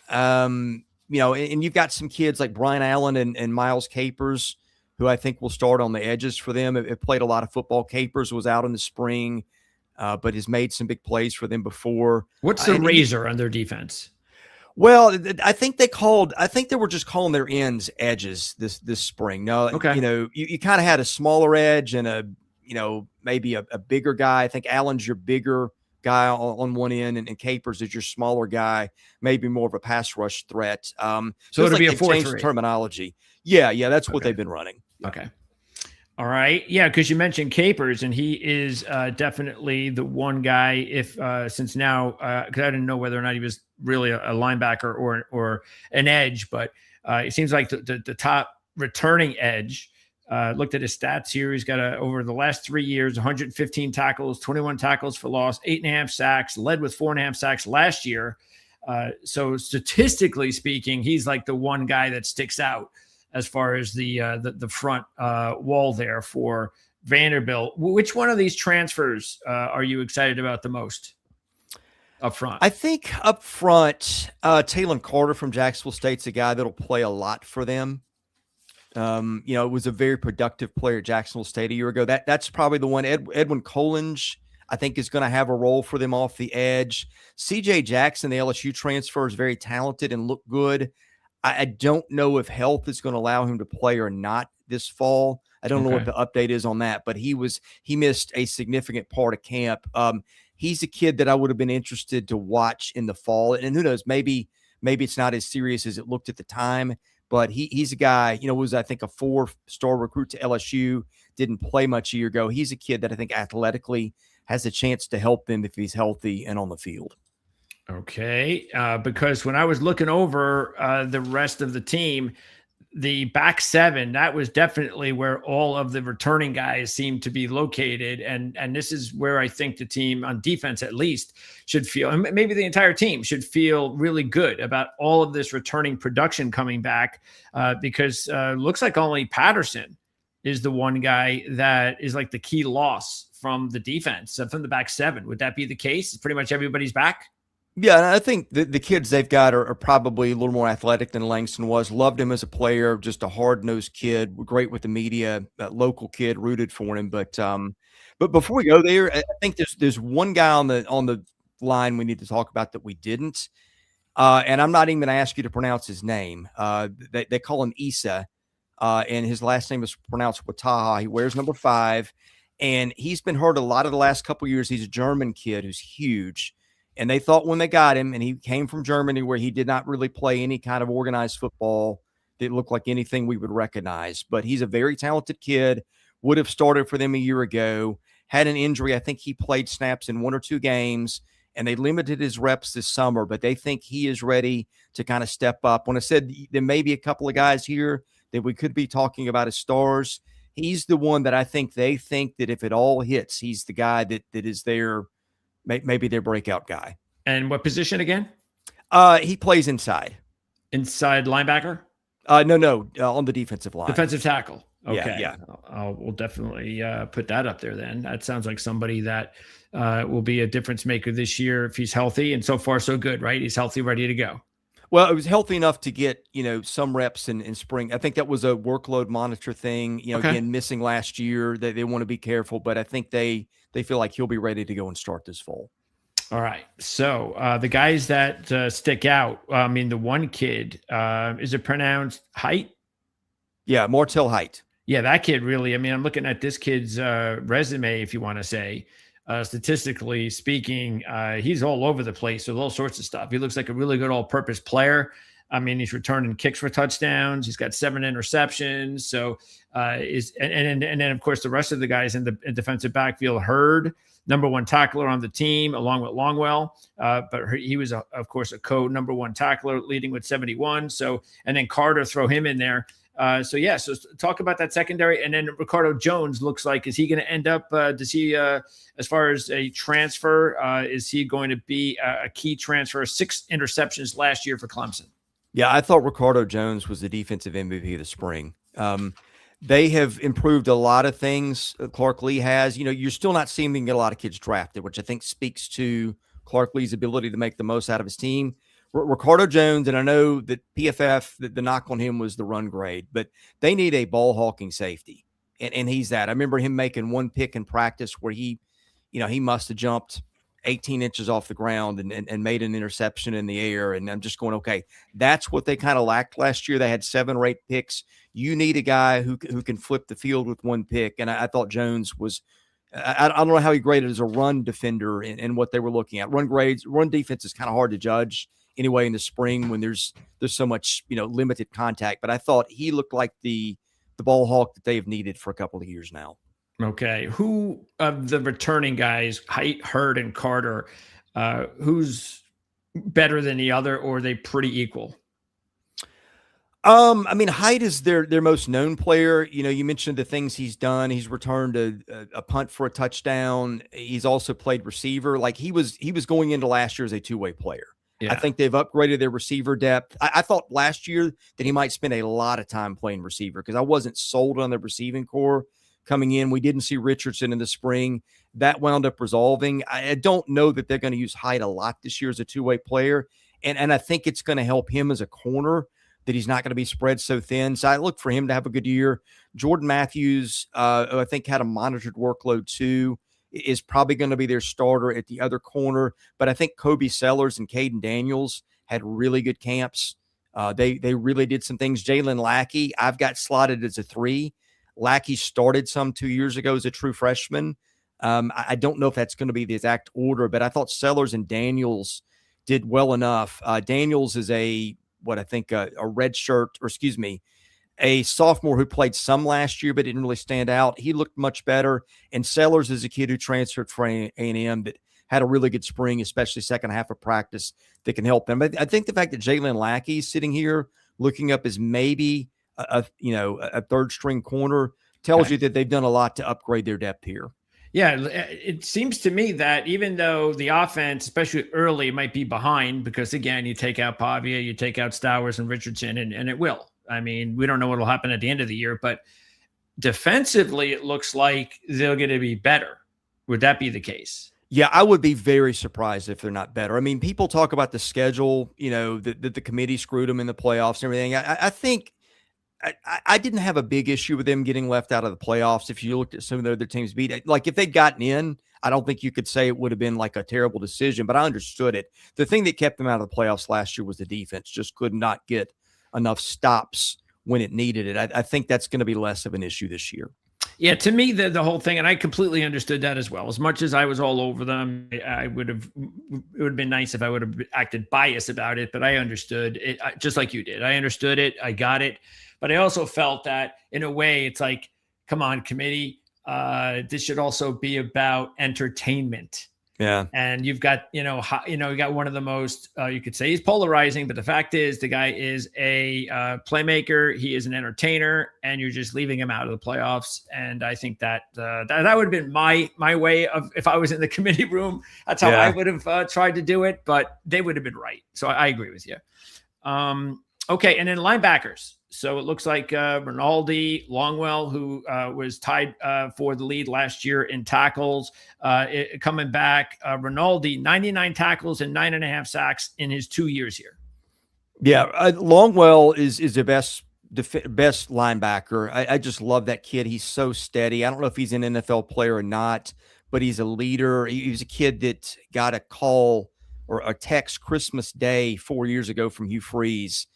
And you've got some kids like Brian Allen and Miles Capers, who I think will start on the edges for them. Have played a lot of football. Capers was out in the spring, but has made some big plays for them before. What's the razor on their defense? Well, I think they were just calling their ends edges this spring. No, you kind of had a smaller edge and maybe a bigger guy. I think Allen's your bigger guy on one end, and Capers is your smaller guy, maybe more of a pass rush threat. So it'll be a 4-3 terminology. Yeah, that's what they've been running. Yeah. Okay. All right. Yeah, because you mentioned Capers, and he is definitely the one guy. If since now, because I didn't know whether or not he was really a linebacker or an edge, but it seems like the top returning edge. Looked at his stats here. He's got over the last 3 years, 115 tackles, 21 tackles for loss, 8.5 sacks, led with 4.5 sacks last year. So statistically speaking, he's like the one guy that sticks out as far as the front wall there for Vanderbilt. Which one of these transfers are you excited about the most up front? I think up front, Talon Carter from Jacksonville State's a guy that'll play a lot for them. It was a very productive player at Jacksonville State a year ago. That's probably the one. Edwin Colinge, I think, is going to have a role for them off the edge. CJ Jackson, the LSU transfer, is very talented and looked good. I don't know if health is going to allow him to play or not this fall. I don't know what the update is on that, but he missed a significant part of camp. He's a kid that I would have been interested to watch in the fall. And who knows, maybe it's not as serious as it looked at the time. But he's a guy, was, I think, a 4-star recruit to LSU, didn't play much a year ago. He's a kid that I think athletically has a chance to help them if he's healthy and on the field. Okay, because when I was looking over the rest of the team, the back seven, that was definitely where all of the returning guys seem to be located. And this is where I think the team on defense, at least, should feel, and maybe the entire team should feel really good about all of this returning production coming back, because looks like only Patterson is the one guy that is like the key loss from the defense, from the back seven. Would that be the case? Pretty much everybody's back? Yeah, and I think the kids they've got are probably a little more athletic than Langston was. Loved him as a player, just a hard-nosed kid, great with the media, local kid, rooted for him. But before we go there, I think there's one guy on the line we need to talk about that we didn't. And I'm not even going to ask you to pronounce his name. They call him Issa, and his last name is pronounced Wataha. He wears number 5, and he's been hurt a lot of the last couple of years. He's a German kid who's huge. And they thought when they got him, and he came from Germany where he did not really play any kind of organized football that looked like anything we would recognize. But he's a very talented kid, would have started for them a year ago, had an injury. I think he played snaps in 1 or 2 games, and they limited his reps this summer. But they think he is ready to kind of step up. When I said there may be a couple of guys here that we could be talking about as stars, he's the one that I think they think that if it all hits, he's the guy that is there. Maybe their breakout guy. And what position again? He plays inside. Inside linebacker? No, on the defensive line. Defensive tackle. Okay. Yeah. We'll definitely put that up there then. That sounds like somebody that will be a difference maker this year if he's healthy. And so far, so good, right? He's healthy, ready to go. Well, it was healthy enough to get, some reps in spring. I think that was a workload monitor thing, again, missing last year. They want to be careful, but I think they feel like he'll be ready to go and start this fall. All right. So the guys that stick out, the one kid, is it pronounced Height? Yeah, Martell Height. Yeah, that kid really, I'm looking at this kid's resume, if you want to say. Statistically speaking, he's all over the place with all sorts of stuff. He looks like a really good all-purpose player. He's returning kicks for touchdowns. He's got 7 interceptions. So and then of course the rest of the guys in the defensive backfield. Hurd, number 1 tackler on the team, along with Longwell. But he was of course a number 1 tackler, leading with 71. So and then Carter, throw him in there. So talk about that secondary. And then Ricardo Jones looks like, is he going to end up, does he, as far as a transfer, is he going to be a key transfer? 6 interceptions last year for Clemson. Yeah, I thought Ricardo Jones was the defensive MVP of the spring. They have improved a lot of things. Clark Lee has, you're still not seeing them get a lot of kids drafted, which I think speaks to Clark Lee's ability to make the most out of his team. Ricardo Jones, and I know that PFF, the knock on him was the run grade, but they need a ball hawking safety, and he's that. I remember him making 1 pick in practice where he must have jumped 18 inches off the ground and made an interception in the air, and I'm just going, okay, that's what they kind of lacked last year. They had 7 or 8 picks. You need a guy who can flip the field with 1 pick, and I thought Jones was I don't know how he graded as a run defender in what they were looking at. Run defense is kind of hard to judge anyway in the spring when there's so much, limited contact. But I thought he looked like the ball hawk that they've needed for a couple of years now. Okay. Who of the returning guys, Height, Hurd, and Carter, who's better than the other, or are they pretty equal? Height is their most known player. You mentioned the things he's done. He's returned a punt for a touchdown. He's also played receiver. Like he was going into last year as a two-way player. Yeah. I think they've upgraded their receiver depth. I thought last year that he might spend a lot of time playing receiver because I wasn't sold on the receiving core coming in. We didn't see Richardson in the spring. That wound up resolving. I don't know that they're going to use Height a lot this year as a two-way player. And I think it's going to help him as a corner that he's not going to be spread so thin. So I look for him to have a good year. Jordan Matthews, I think, had a monitored workload too, is probably going to be their starter at the other corner. But I think Kobe Sellers and Caden Daniels had really good camps. They really did some things. Jalen Lackey, I've got slotted as a 3. Lackey started some 2 years ago as a true freshman. I don't know if that's going to be the exact order, but I thought Sellers and Daniels did well enough. Daniels is a red shirt, or excuse me, a sophomore who played some last year but didn't really stand out. He looked much better. And Sellers is a kid who transferred from A&M that had a really good spring, especially second half of practice, that can help them. But I think the fact that Jalen Lackey is sitting here looking up as maybe a third string corner tells you that they've done a lot to upgrade their depth here. Yeah, it seems to me that even though the offense, especially early, might be behind because, again, you take out Pavia, you take out Stowers and Richardson, and it will. I mean, we don't know what will happen at the end of the year, but defensively, it looks like they're going to be better. Would that be the case? Yeah, I would be very surprised if they're not better. I mean, people talk about the schedule, that the committee screwed them in the playoffs and everything. I think I didn't have a big issue with them getting left out of the playoffs. If you looked at some of the other teams beat, like if they'd gotten in, I don't think you could say it would have been like a terrible decision, but I understood it. The thing that kept them out of the playoffs last year was the defense just could not get enough stops when it needed it. I think that's going to be less of an issue this year. Yeah, to me, the whole thing, and I completely understood that as well. As much as I was all over them, it would have been nice if I would have acted biased about it, but I understood it just like you did. I understood it. I got it. But I also felt that in a way, it's like, come on, committee, this should also be about entertainment. Yeah. And you've got, you got one of the most, you could say he's polarizing, but the fact is the guy is a playmaker. He is an entertainer, and you're just leaving him out of the playoffs. And I think that that would have been my way of, if I was in the committee room, that's how I would have tried to do it, but they would have been right. So I agree with you. Okay. And then linebackers. So it looks like Rinaldi, Longwell, who was tied for the lead last year in tackles, coming back. Rinaldi, 99 tackles and 9.5 sacks in his 2 years here. Yeah, Longwell is the best linebacker. I just love that kid. He's so steady. I don't know if he's an NFL player or not, but he's a leader. He was a kid that got a call or a text Christmas Day 4 years ago from Hugh Freeze,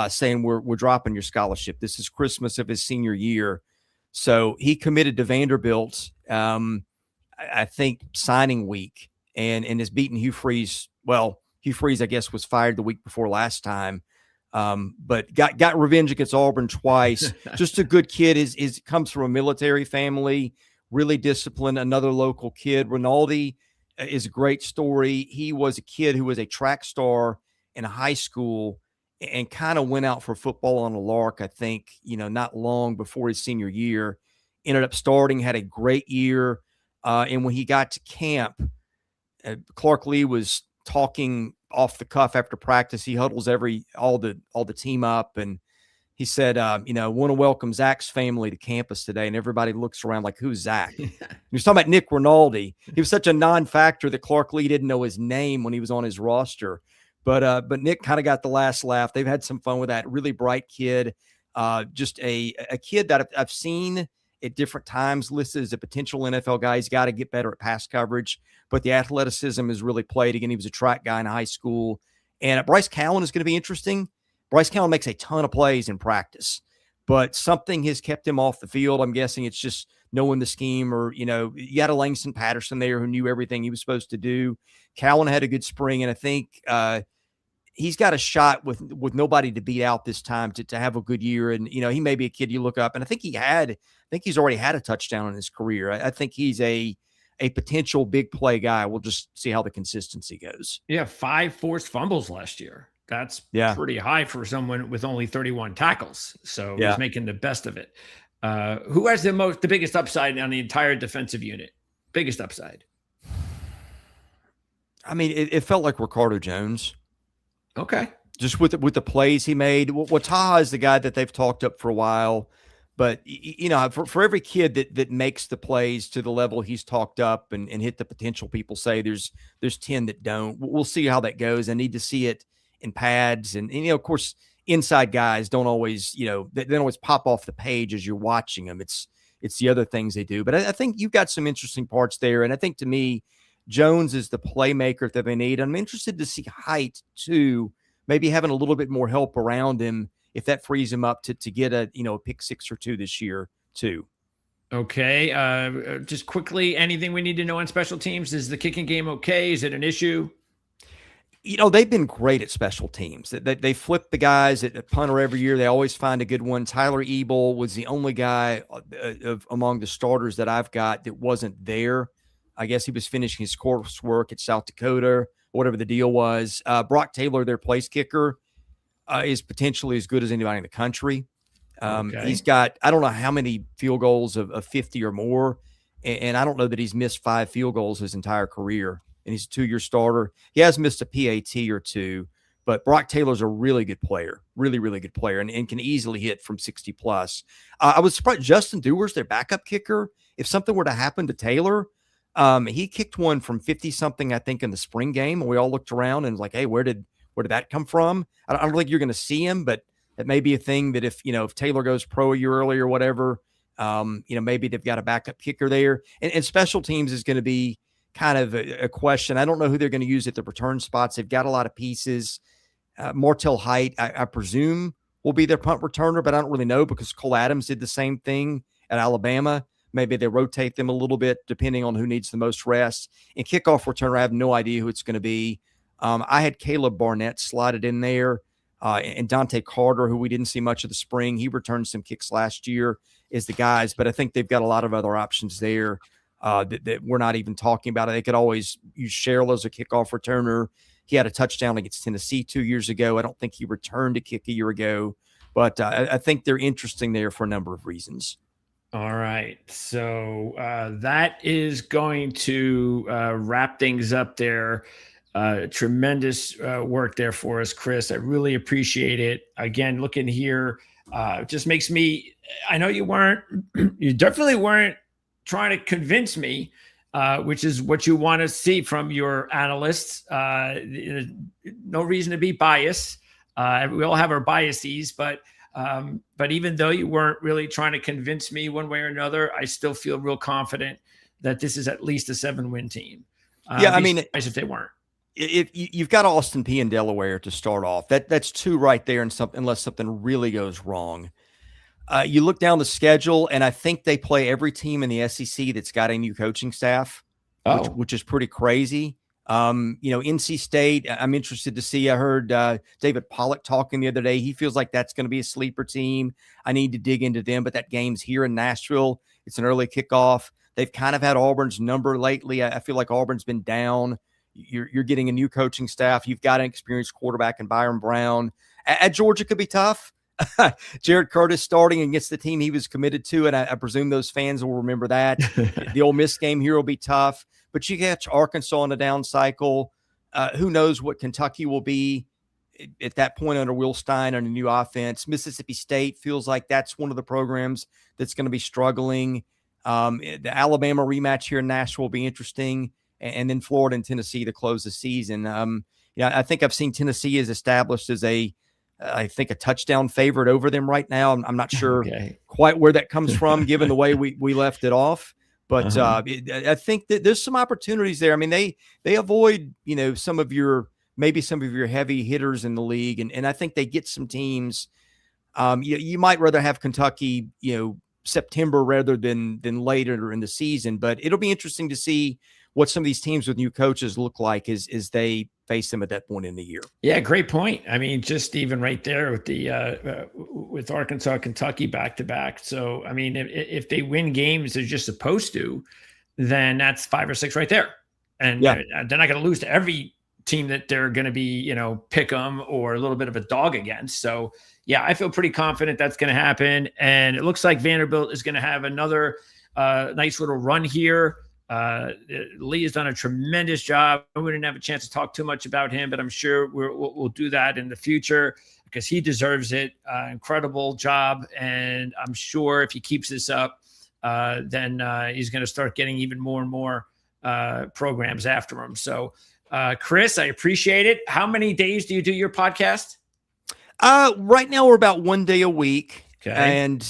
saying we're dropping your scholarship. This is Christmas of his senior year. So he committed to Vanderbilt, I think signing week, and is beating Hugh Freeze. Well, Hugh Freeze, I guess, was fired the week before last time, but got revenge against Auburn twice. Just a good kid. Comes from a military family, really disciplined, another local kid. Rinaldi is a great story. He was a kid who was a track star in high school and kind of went out for football on a lark, I think, not long before his senior year. Ended up starting, had a great year. And when he got to camp, Clark Lee was talking off the cuff after practice. He huddles all the team up, and he said, want to welcome Zach's family to campus today. And everybody looks around like, who's Zach? He was talking about Nick Rinaldi. He was such a non-factor that Clark Lee didn't know his name when he was on his roster. But Nick kind of got the last laugh. They've had some fun with that. Really bright kid, just a kid that I've seen at different times listed as a potential NFL guy. He's got to get better at pass coverage, but the athleticism has really played. Again, he was a track guy in high school. And Bryce Cowan is going to be interesting. Bryce Cowan makes a ton of plays in practice, but something has kept him off the field. I'm guessing it's just knowing the scheme, or, you had a Langston Patterson there who knew everything he was supposed to do. Cowan had a good spring, and I think he's got a shot with nobody to beat out this time to have a good year. And, he may be a kid you look up, and I think he's already had a touchdown in his career. I think he's a potential big play guy. We'll just see how the consistency goes. Yeah, 5 forced fumbles last year. That's pretty high for someone with only 31 tackles. So he's making the best of it. Who has the biggest upside on the entire defensive unit? Biggest upside? I mean, it felt like Ricardo Jones. Okay. Just with the plays he made. Taha is the guy that they've talked up for a while. But, for every kid that makes the plays to the level he's talked up and hit the potential, people say there's 10 that don't. We'll see how that goes. I need to see it in pads. And of course, inside guys don't always, they don't always pop off the page as you're watching them. It's the other things they do. But I think you've got some interesting parts there. And I think, to me, Jones is the playmaker that they need. I'm interested to see Height, too, maybe having a little bit more help around him, if that frees him up to get a pick 6 or 2 this year too. Okay. Just quickly, anything we need to know on special teams? Is the kicking game okay? Is it an issue? They've been great at special teams. They flip the guys at punter every year. They always find a good one. Tyler Ebel was the only guy among the starters that I've got that wasn't there. I guess he was finishing his coursework at South Dakota, whatever the deal was. Brock Taylor, their place kicker, is potentially as good as anybody in the country. He's got, I don't know how many field goals of 50 or more, and I don't know that he's missed 5 field goals his entire career, and he's a 2-year starter. He has missed a PAT or 2, but Brock Taylor's a really good player, really, really good player, and can easily hit from 60+. I was surprised Justin Dewar's their backup kicker. If something were to happen to Taylor, he kicked one from 50-something, I think, in the spring game, and we all looked around and was like, hey, where did that come from? I don't think you're going to see him, but it may be a thing that if Taylor goes pro a year early or whatever, maybe they've got a backup kicker there. And special teams is going to be kind of a question. I don't know who they're going to use at the return spots. They've got a lot of pieces. Martell Height, I presume, will be their punt returner, but I don't really know because Cole Adams did the same thing at Alabama. Maybe they rotate them a little bit depending on who needs the most rest. And kickoff returner, I have no idea who it's going to be. I had Caleb Barnett slotted in there, and Dante Carter, who we didn't see much of the spring. He returned some kicks last year, is the guys, but I think they've got a lot of other options there that we're not even talking about. They could always use Sherrill as a kickoff returner. He had a touchdown against Tennessee 2 years ago. I don't think he returned a kick a year ago, but I think they're interesting there for a number of reasons. All right. So that is going to wrap things up there. Tremendous work there for us, Chris. I really appreciate it. Again, looking here, just makes me, I know you definitely weren't trying to convince me, which is what you want to see from your analysts. No reason to be biased. We all have our biases, but even though you weren't really trying to convince me one way or another, I still feel real confident that this is at least a 7-win team. Yeah, I mean, if they weren't. If you've got Austin P in Delaware to start off, that's 2 right there, and unless something really goes wrong. You look down the schedule, and I think they play every team in the SEC that's got a new coaching staff, which is pretty crazy. NC State, I'm interested to see. I heard David Pollock talking the other day. He feels like that's going to be a sleeper team. I need to dig into them, but that game's here in Nashville. It's an early kickoff. They've kind of had Auburn's number lately. I feel like Auburn's been down. You're getting a new coaching staff. You've got an experienced quarterback in Byron Brown. At Georgia could be tough. Jared Curtis starting against the team he was committed to, and I presume those fans will remember that. The Ole Miss game here will be tough, but you catch Arkansas on a down cycle. Who knows what Kentucky will be at that point under Will Stein on a new offense. Mississippi State feels like that's one of the programs that's going to be struggling. The Alabama rematch here in Nashville will be interesting. And then Florida and Tennessee to close the season. I think I've seen Tennessee is established as a touchdown favorite over them right now. I'm not sure quite where that comes from, given the way we left it off. But I think that there's some opportunities there. I mean, they avoid some of your heavy hitters in the league, and I think they get some teams. You might rather have Kentucky September rather than later in the season. But it'll be interesting to see what some of these teams with new coaches look like as they face them at that point in the year. Yeah, great point. I mean, just even right there with the with Arkansas, Kentucky back to back. So, I mean, if they win games they're just supposed to, then that's 5 or 6 right there, and they're not going to lose to every team that they're going to be, pick them or a little bit of a dog against. So, yeah, I feel pretty confident that's going to happen, and it looks like Vanderbilt is going to have another nice little run here. Lee has done a tremendous job. We didn't have a chance to talk too much about him, but I'm sure we'll do that in the future because he deserves it. Incredible job. And I'm sure if he keeps this up, then he's going to start getting even more and more programs after him. So, Chris, I appreciate it. How many days do you do your podcast? Right now we're about 1 day a week. Okay. And,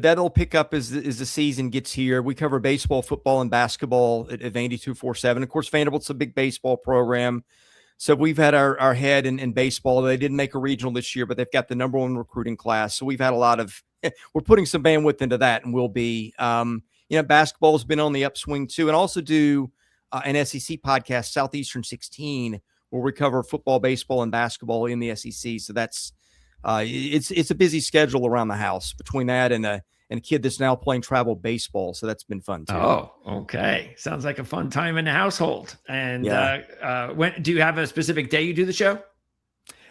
that'll pick up as the season gets here. We cover baseball, football, and basketball at Vandy 247. Of course, Vanderbilt's a big baseball program. So we've had our head in baseball. They didn't make a regional this year, but they've got the #1 recruiting class. So we've had a lot of – we're putting some bandwidth into that, and we'll be basketball's been on the upswing too. And also do an SEC podcast, Southeastern 16, where we cover football, baseball, and basketball in the SEC. So that's it's a busy schedule around the house between that and a kid that's now playing travel baseball. So that's been fun too. Oh, okay. Sounds like a fun time in the household. And when do you have a specific day you do the show?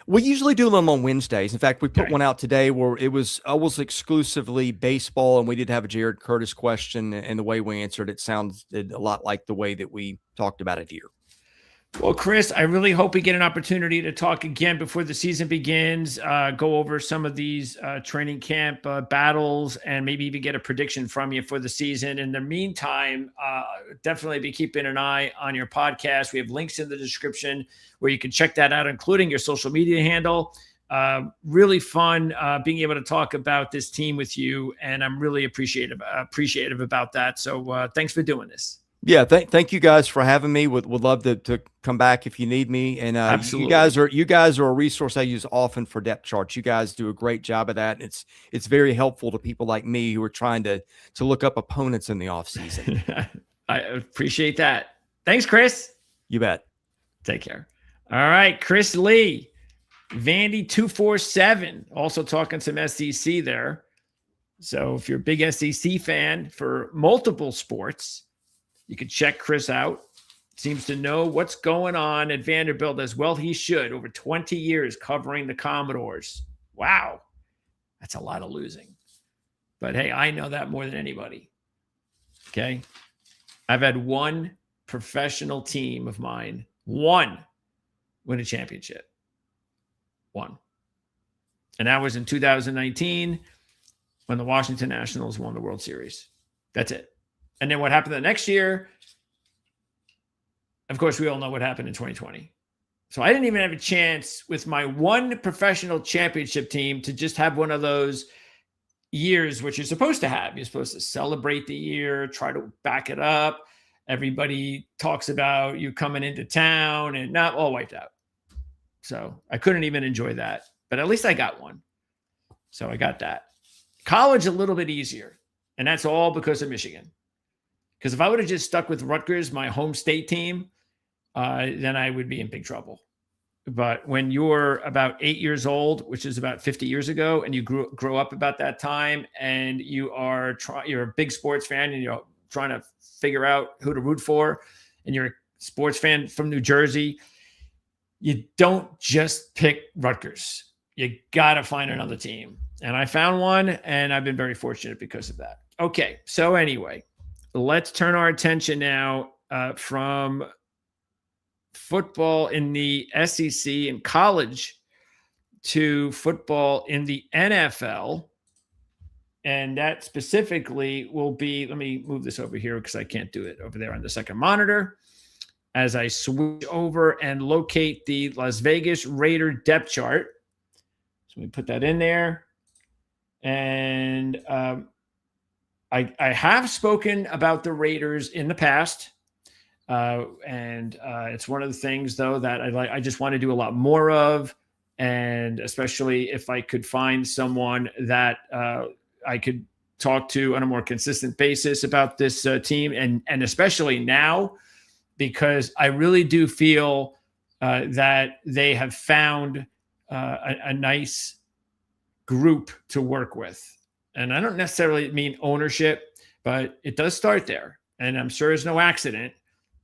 We usually do them on Wednesdays. In fact, we put one out today where it was almost exclusively baseball, and we did have a Jared Curtis question, and the way we answered it sounded a lot like the way that we talked about it here. Well, Chris, I really hope we get an opportunity to talk again before the season begins, go over some of these training camp battles, and maybe even get a prediction from you for the season. In the meantime, definitely be keeping an eye on your podcast. We have links in the description where you can check that out, including your social media handle. Really fun being able to talk about this team with you, and I'm really appreciative about that. So thanks for doing this. Yeah, thank you guys for having me. Would love to come back if you need me. And Absolutely. you guys are a resource I use often for depth charts. You guys do a great job of that. It's very helpful to people like me who are trying to look up opponents in the offseason. I appreciate that. Thanks, Chris. You bet. Take care. All right, Chris Lee, Vandy 247, also talking some SEC there. So if you're a big SEC fan for multiple sports, you can check Chris out. Seems to know what's going on at Vanderbilt as well. He should. Over 20 years covering the Commodores. Wow. That's a lot of losing. But hey, I know that more than anybody. Okay. I've had one professional team of mine, win a championship. One. And that was in 2019 when the Washington Nationals won the World Series. That's it. And then what happened the next year? Of course, we all know what happened in 2020. So I didn't even have a chance with my one professional championship team to just have one of those years, which you're supposed to have. You're supposed to celebrate the year, try to back it up. Everybody talks about you coming into town and not all wiped out. So I couldn't even enjoy that, but at least I got one. So I got that. College, a little bit easier. And that's all because of Michigan. Because if I would have just stuck with Rutgers, my home state team, then I would be in big trouble. But when you're about 8 years old, which is about 50 years ago, and you grow up about that time, and you're a big sports fan, and you're trying to figure out who to root for, and you're a sports fan from New Jersey, you don't just pick Rutgers. You got to find another team. And I found one, and I've been very fortunate because of that. Okay, so anyway, let's turn our attention now from football in the SEC and college to football in the NFL. And that specifically will be, let me move this over here because I can't do it over there on the second monitor. As I switch over and locate the Las Vegas Raider depth chart. So we put that in there. And I have spoken about the Raiders in the past, and it's one of the things, though, that I just want to do a lot more of, and especially if I could find someone that I could talk to on a more consistent basis about this team, and especially now, because I really do feel that they have found a nice group to work with. And I don't necessarily mean ownership, but it does start there. And I'm sure it's no accident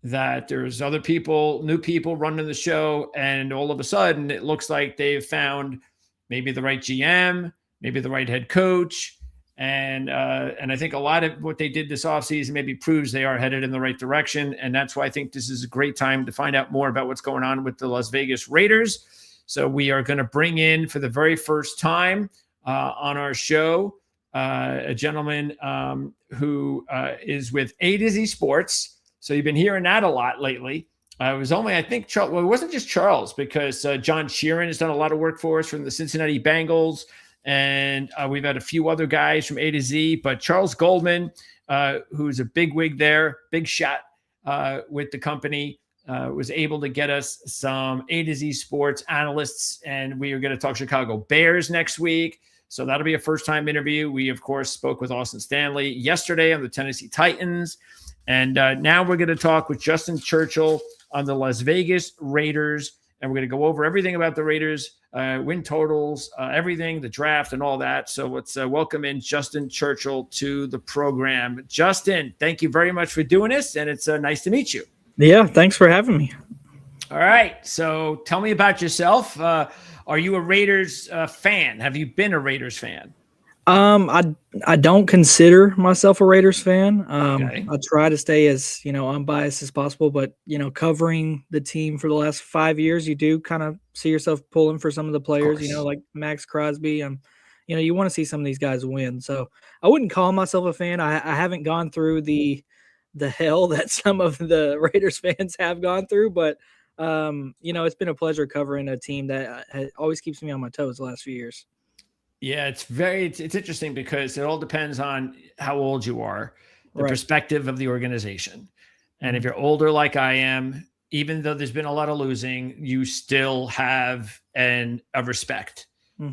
that there's other people, new people running the show, and all of a sudden it looks like they've found maybe the right GM, maybe the right head coach. And I think a lot of what they did this offseason maybe proves they are headed in the right direction. And that's why I think this is a great time to find out more about what's going on with the Las Vegas Raiders. So we are going to bring in for the very first time on our show a gentleman who is with AtoZSports. So you've been hearing that a lot lately. It was only, I think, Charles. Well, it wasn't just Charles, because John Sheeran has done a lot of work for us from the Cincinnati Bengals. And we've had a few other guys from A to Z, but Charles Goldman, who's a big wig there, big shot with the company, was able to get us some A to Z sports analysts, and we are going to talk Chicago Bears next week. So that'll be a first-time interview. We, of course, spoke with Austin Stanley yesterday on the Tennessee Titans, and now we're going to talk with Justin Churchill on the Las Vegas Raiders, and we're going to go over everything about the Raiders, win totals, everything, the draft, and all that. So let's welcome in Justin Churchill to the program. Justin, thank you very much for doing this, and it's nice to meet you. Yeah, thanks for having me. All right, so tell me about yourself. Are you a Raiders fan? Have you been a Raiders fan? I don't consider myself a Raiders fan. Okay. I try to stay as, unbiased as possible, but, covering the team for the last 5 years, you do kind of see yourself pulling for some of the players, like Max Crosby. You want to see some of these guys win. So I wouldn't call myself a fan. I haven't gone through the hell that some of the Raiders fans have gone through, but it's been a pleasure covering a team that always keeps me on my toes the last few years. Yeah, it's interesting because it all depends on how old you are, the Right. perspective of the organization. And if you're older like I am, even though there's been a lot of losing, you still have a respect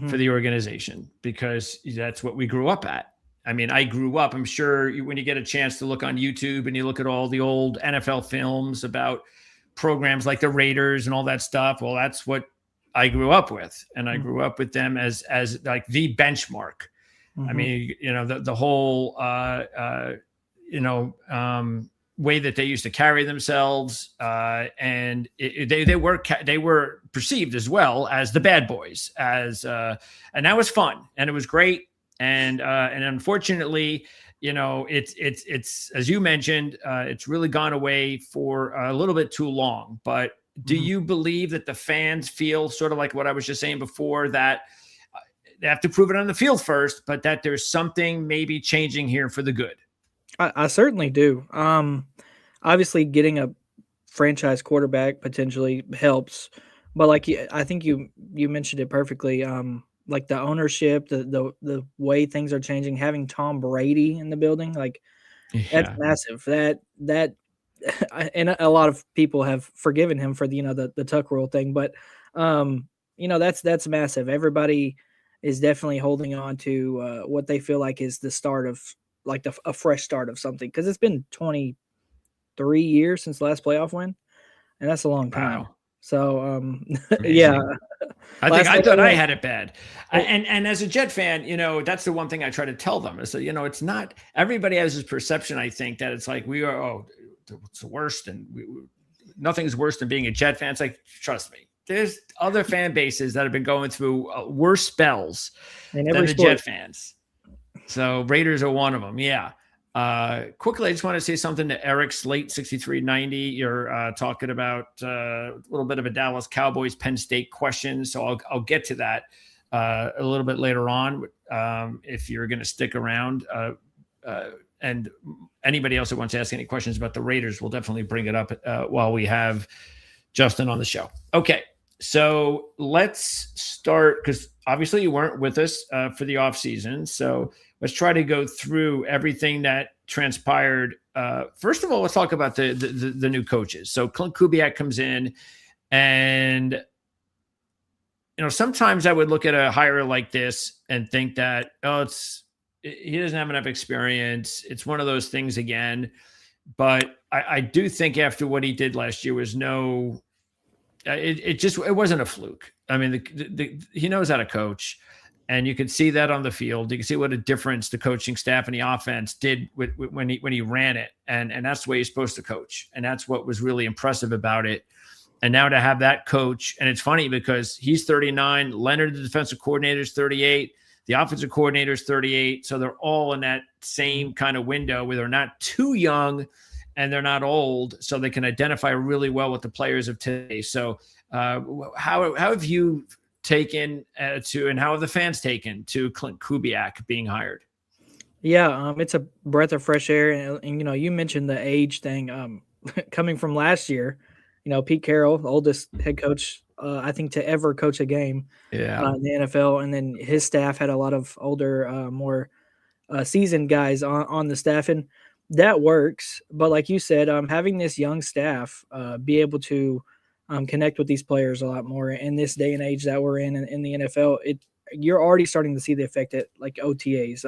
for the organization, because that's what we grew up at. I mean, I grew up, I'm sure when you get a chance to look on YouTube and you look at all the old NFL films about programs like the Raiders and all that stuff, well, that's what I grew up with, and I grew up with them as like the benchmark. I mean, the whole, way that they used to carry themselves, and they were perceived as well as the bad boys, and that was fun, and it was great. And unfortunately, it's as you mentioned, it's really gone away for a little bit too long. But do you believe that the fans feel sort of like what I was just saying before, that they have to prove it on the field first, but that there's something maybe changing here for the good? I certainly do. Obviously, getting a franchise quarterback potentially helps, but I think you mentioned it perfectly. Like the ownership, the way things are changing, having Tom Brady in the building, that's massive. That and a lot of people have forgiven him for the Tuck rule thing, but that's massive. Everybody is definitely holding on to what they feel like is the start of a fresh start of something, because it's been 23 years since the last playoff win, and that's a long time. Wow. So yeah. I thought I had it bad. And as a Jet fan, that's the one thing I try to tell them is that, it's not, everybody has this perception, I think, that it's like we are, it's the worst, and nothing's worse than being a Jet fan. It's like, trust me, there's other fan bases that have been going through worse spells than the Jet fans. So Raiders are one of them. Yeah. Quickly, I just want to say something to Eric Slate 6390. You're talking about a little bit of a Dallas Cowboys Penn State question, so I'll get to that a little bit later on if you're going to stick around. And anybody else that wants to ask any questions about the Raiders, we'll definitely bring it up while we have Justin on the show. Okay, so let's start, because obviously you weren't with us for the offseason, so let's try to go through everything that transpired. First of all, let's talk about the new coaches. So Clint Kubiak comes in, and sometimes I would look at a hire like this and think that, it's he doesn't have enough experience. It's one of those things again. But I do think after what he did last year was it wasn't a fluke. I mean, he knows how to coach, and you could see that on the field. You can see what a difference the coaching staff and the offense did when he ran it, and that's the way he's supposed to coach, and that's what was really impressive about it. And now to have that coach, and it's funny because he's 39, Leonard, the defensive coordinator, is 38, the offensive coordinator is 38, so they're all in that same kind of window where they're not too young and they're not old, so they can identify really well with the players of today. So how have you taken to, and how have the fans taken to Clint Kubiak being hired? Yeah, it's a breath of fresh air. And you mentioned the age thing coming from last year. Pete Carroll, the oldest head coach, I think, to ever coach a game in the NFL. And then his staff had a lot of older, more seasoned guys on the staff. And that works. But like you said, having this young staff be able to connect with these players a lot more in this day and age that we're in the NFL, you're already starting to see the effect at like OTAs.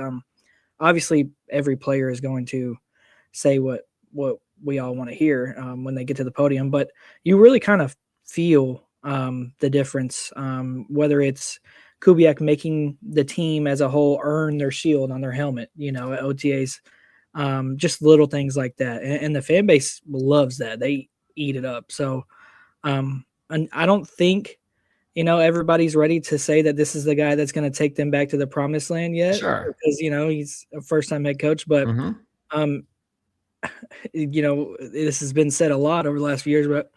Obviously, every player is going to say what we all want to hear when they get to the podium, but you really kind of feel the difference, whether it's Kubiak making the team as a whole earn their shield on their helmet, at OTAs, just little things like that. And the fan base loves that. They eat it up. So and I don't think, everybody's ready to say that this is the guy that's going to take them back to the promised land yet. Sure. Because, he's a first-time head coach, but this has been said a lot over the last few years, but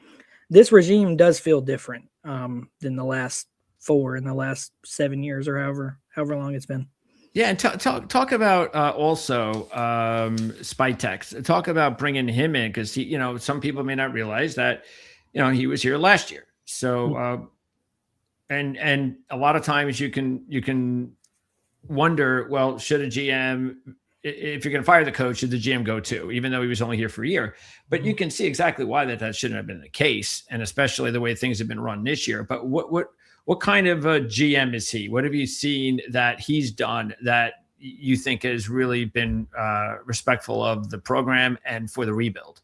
this regime does feel different than the last 4 and the last 7 years, or however long it's been. Yeah, and talk about also Spytex. Talk about bringing him in, because he, some people may not realize that, he was here last year. So, and a lot of times you can wonder, well, should a GM, if you're going to fire the coach, should the GM go too, even though he was only here for a year? But you can see exactly why that shouldn't have been the case, and especially the way things have been run this year. But what kind of a GM is he? What have you seen that he's done that you think has really been respectful of the program and for the rebuild?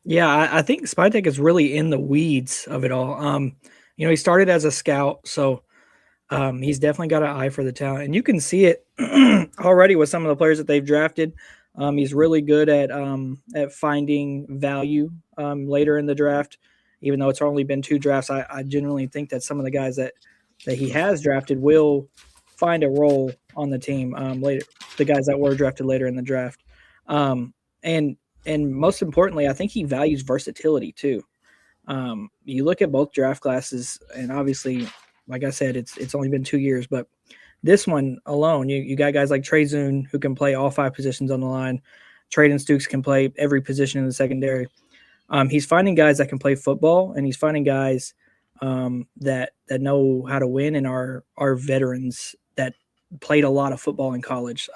Yeah, I think Spytek is really in the weeds of it all. He started as a scout, so he's definitely got an eye for the talent, and you can see it already with some of the players that they've drafted. He's really good at finding value later in the draft, even though it's only been 2 drafts. I genuinely think that some of the guys that he has drafted will find a role on the team later. The guys that were drafted later in the draft, and most importantly, I think he values versatility too. You look at both draft classes, and obviously, like I said, it's only been 2 years, but this one alone, you got guys like Trey Zune who can play all 5 positions on the line. Traden Stukes can play every position in the secondary. He's finding guys that can play football, and he's finding guys that know how to win and are veterans that played a lot of football in college.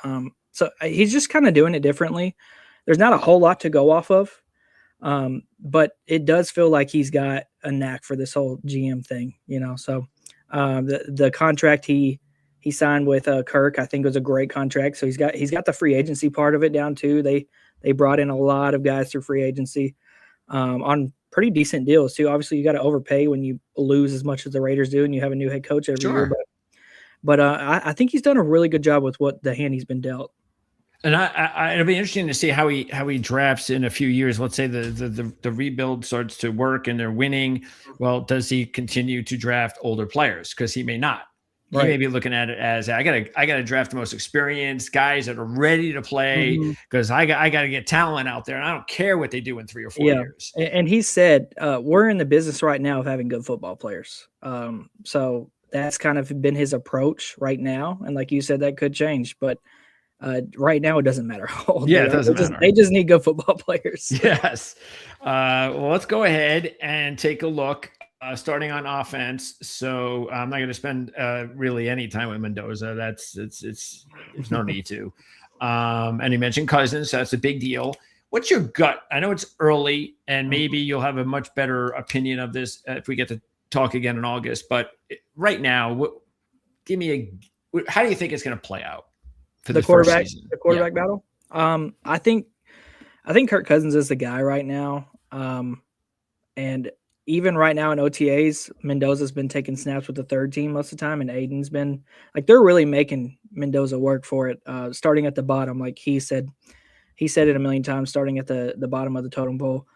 So he's just kind of doing it differently. There's not a whole lot to go off of, but it does feel like he's got a knack for this whole GM thing, So the contract he signed with Kirk, I think, was a great contract. So he's got the free agency part of it down too. They brought in a lot of guys through free agency on pretty decent deals too. Obviously, you got to overpay when you lose as much as the Raiders do, and you have a new head coach every year. But I think he's done a really good job with what the hand he's been dealt. And it'll be interesting to see how he drafts in a few years. Let's say the rebuild starts to work and they're winning. Well, does he continue to draft older players? Because he may not. Right. He may be looking at it as I gotta draft the most experienced guys that are ready to play, because I gotta get talent out there, and I don't care what they do in 3 or 4 years. And he said we're in the business right now of having good football players. So that's kind of been his approach right now. And like you said, that could change, but right now it doesn't matter how old it doesn't matter. They just need good football players. Yes. Well, let's go ahead and take a look, starting on offense. So I'm not going to spend really any time with Mendoza. There's no need to. And you mentioned Cousins, so that's a big deal. What's your gut? I know it's early, and maybe you'll have a much better opinion of this if we get to talk again in August. But right now, how do you think it's going to play out? for the first season. The quarterback battle. I think Kirk Cousins is the guy right now. And even right now in OTAs, Mendoza's been taking snaps with the third team most of the time, and Aiden's been like they're really making Mendoza work for it. Starting at the bottom, like he said it a million times, starting at the bottom of the totem pole.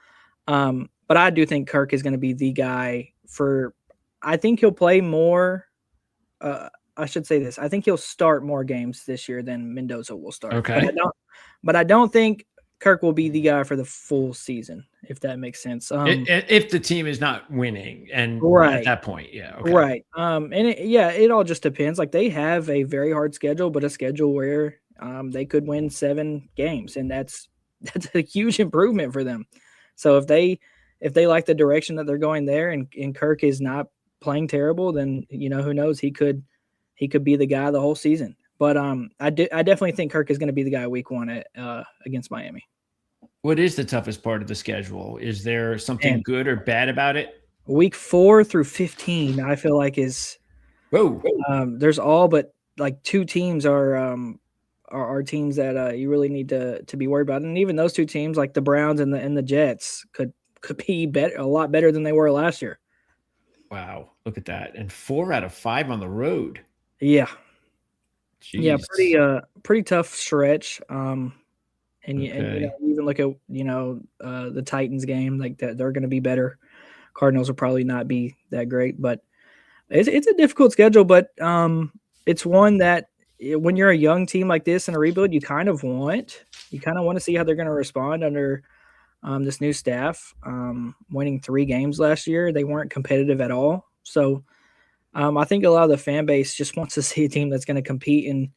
But I do think Kirk is going to be the guy for. I think he'll play more. I should say this. I think he'll start more games this year than Mendoza will start. Okay, but I don't think Kirk will be the guy for the full season, if that makes sense. If the team is not winning, and at that point, okay. Right. It all just depends. Like they have a very hard schedule, but a schedule where they could win 7 games, and that's a huge improvement for them. So if they like the direction that they're going there, and Kirk is not playing terrible, then who knows, he could be the guy the whole season. But I definitely think Kirk is going to be the guy week 1 against Miami. What is the toughest part of the schedule? Is there something good or bad about it? Week 4 through 15, I feel like is. Whoa. There's all but like 2 teams are teams that you really need to be worried about, and even those 2 teams, like the Browns and the Jets, could be a lot better than they were last year. Wow, look at that! And 4 out of 5 on the road. Yeah. Jeez. Yeah, pretty tough stretch. And you even look at the Titans game, like that they're going to be better. Cardinals will probably not be that great, but it's a difficult schedule. But it's one that when you're a young team like this in a rebuild, you kind of want to see how they're going to respond under this new staff. Winning 3 games last year, they weren't competitive at all. So I think a lot of the fan base just wants to see a team that's going to compete, and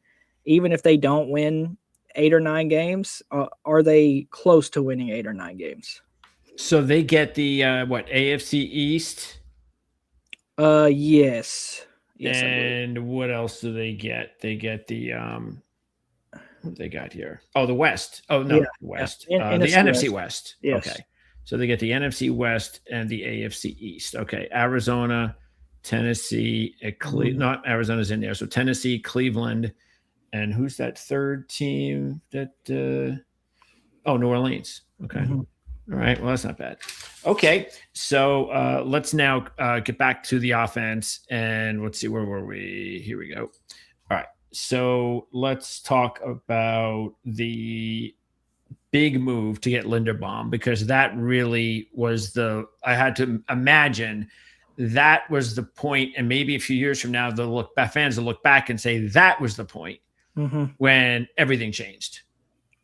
even if they don't win 8 or 9 games, are they close to winning 8 or 9 games? So they get the AFC East? Yes. And what else do they get? They get the what they got here? Oh, the West. Oh no, West. The NFC West. Yes. Okay. So they get the NFC West and the AFC East. Okay. Arizona, Tennessee, not Arizona's in there. So Tennessee, Cleveland, and who's that third team that New Orleans. Okay. Mm-hmm. All right. Well, that's not bad. Okay. So let's now get back to the offense, and let's see, where were we? Here we go. All right. So let's talk about the big move to get Linderbaum, because that really was I had to imagine that was the point, and maybe a few years from now, fans will look back and say that was the point when everything changed.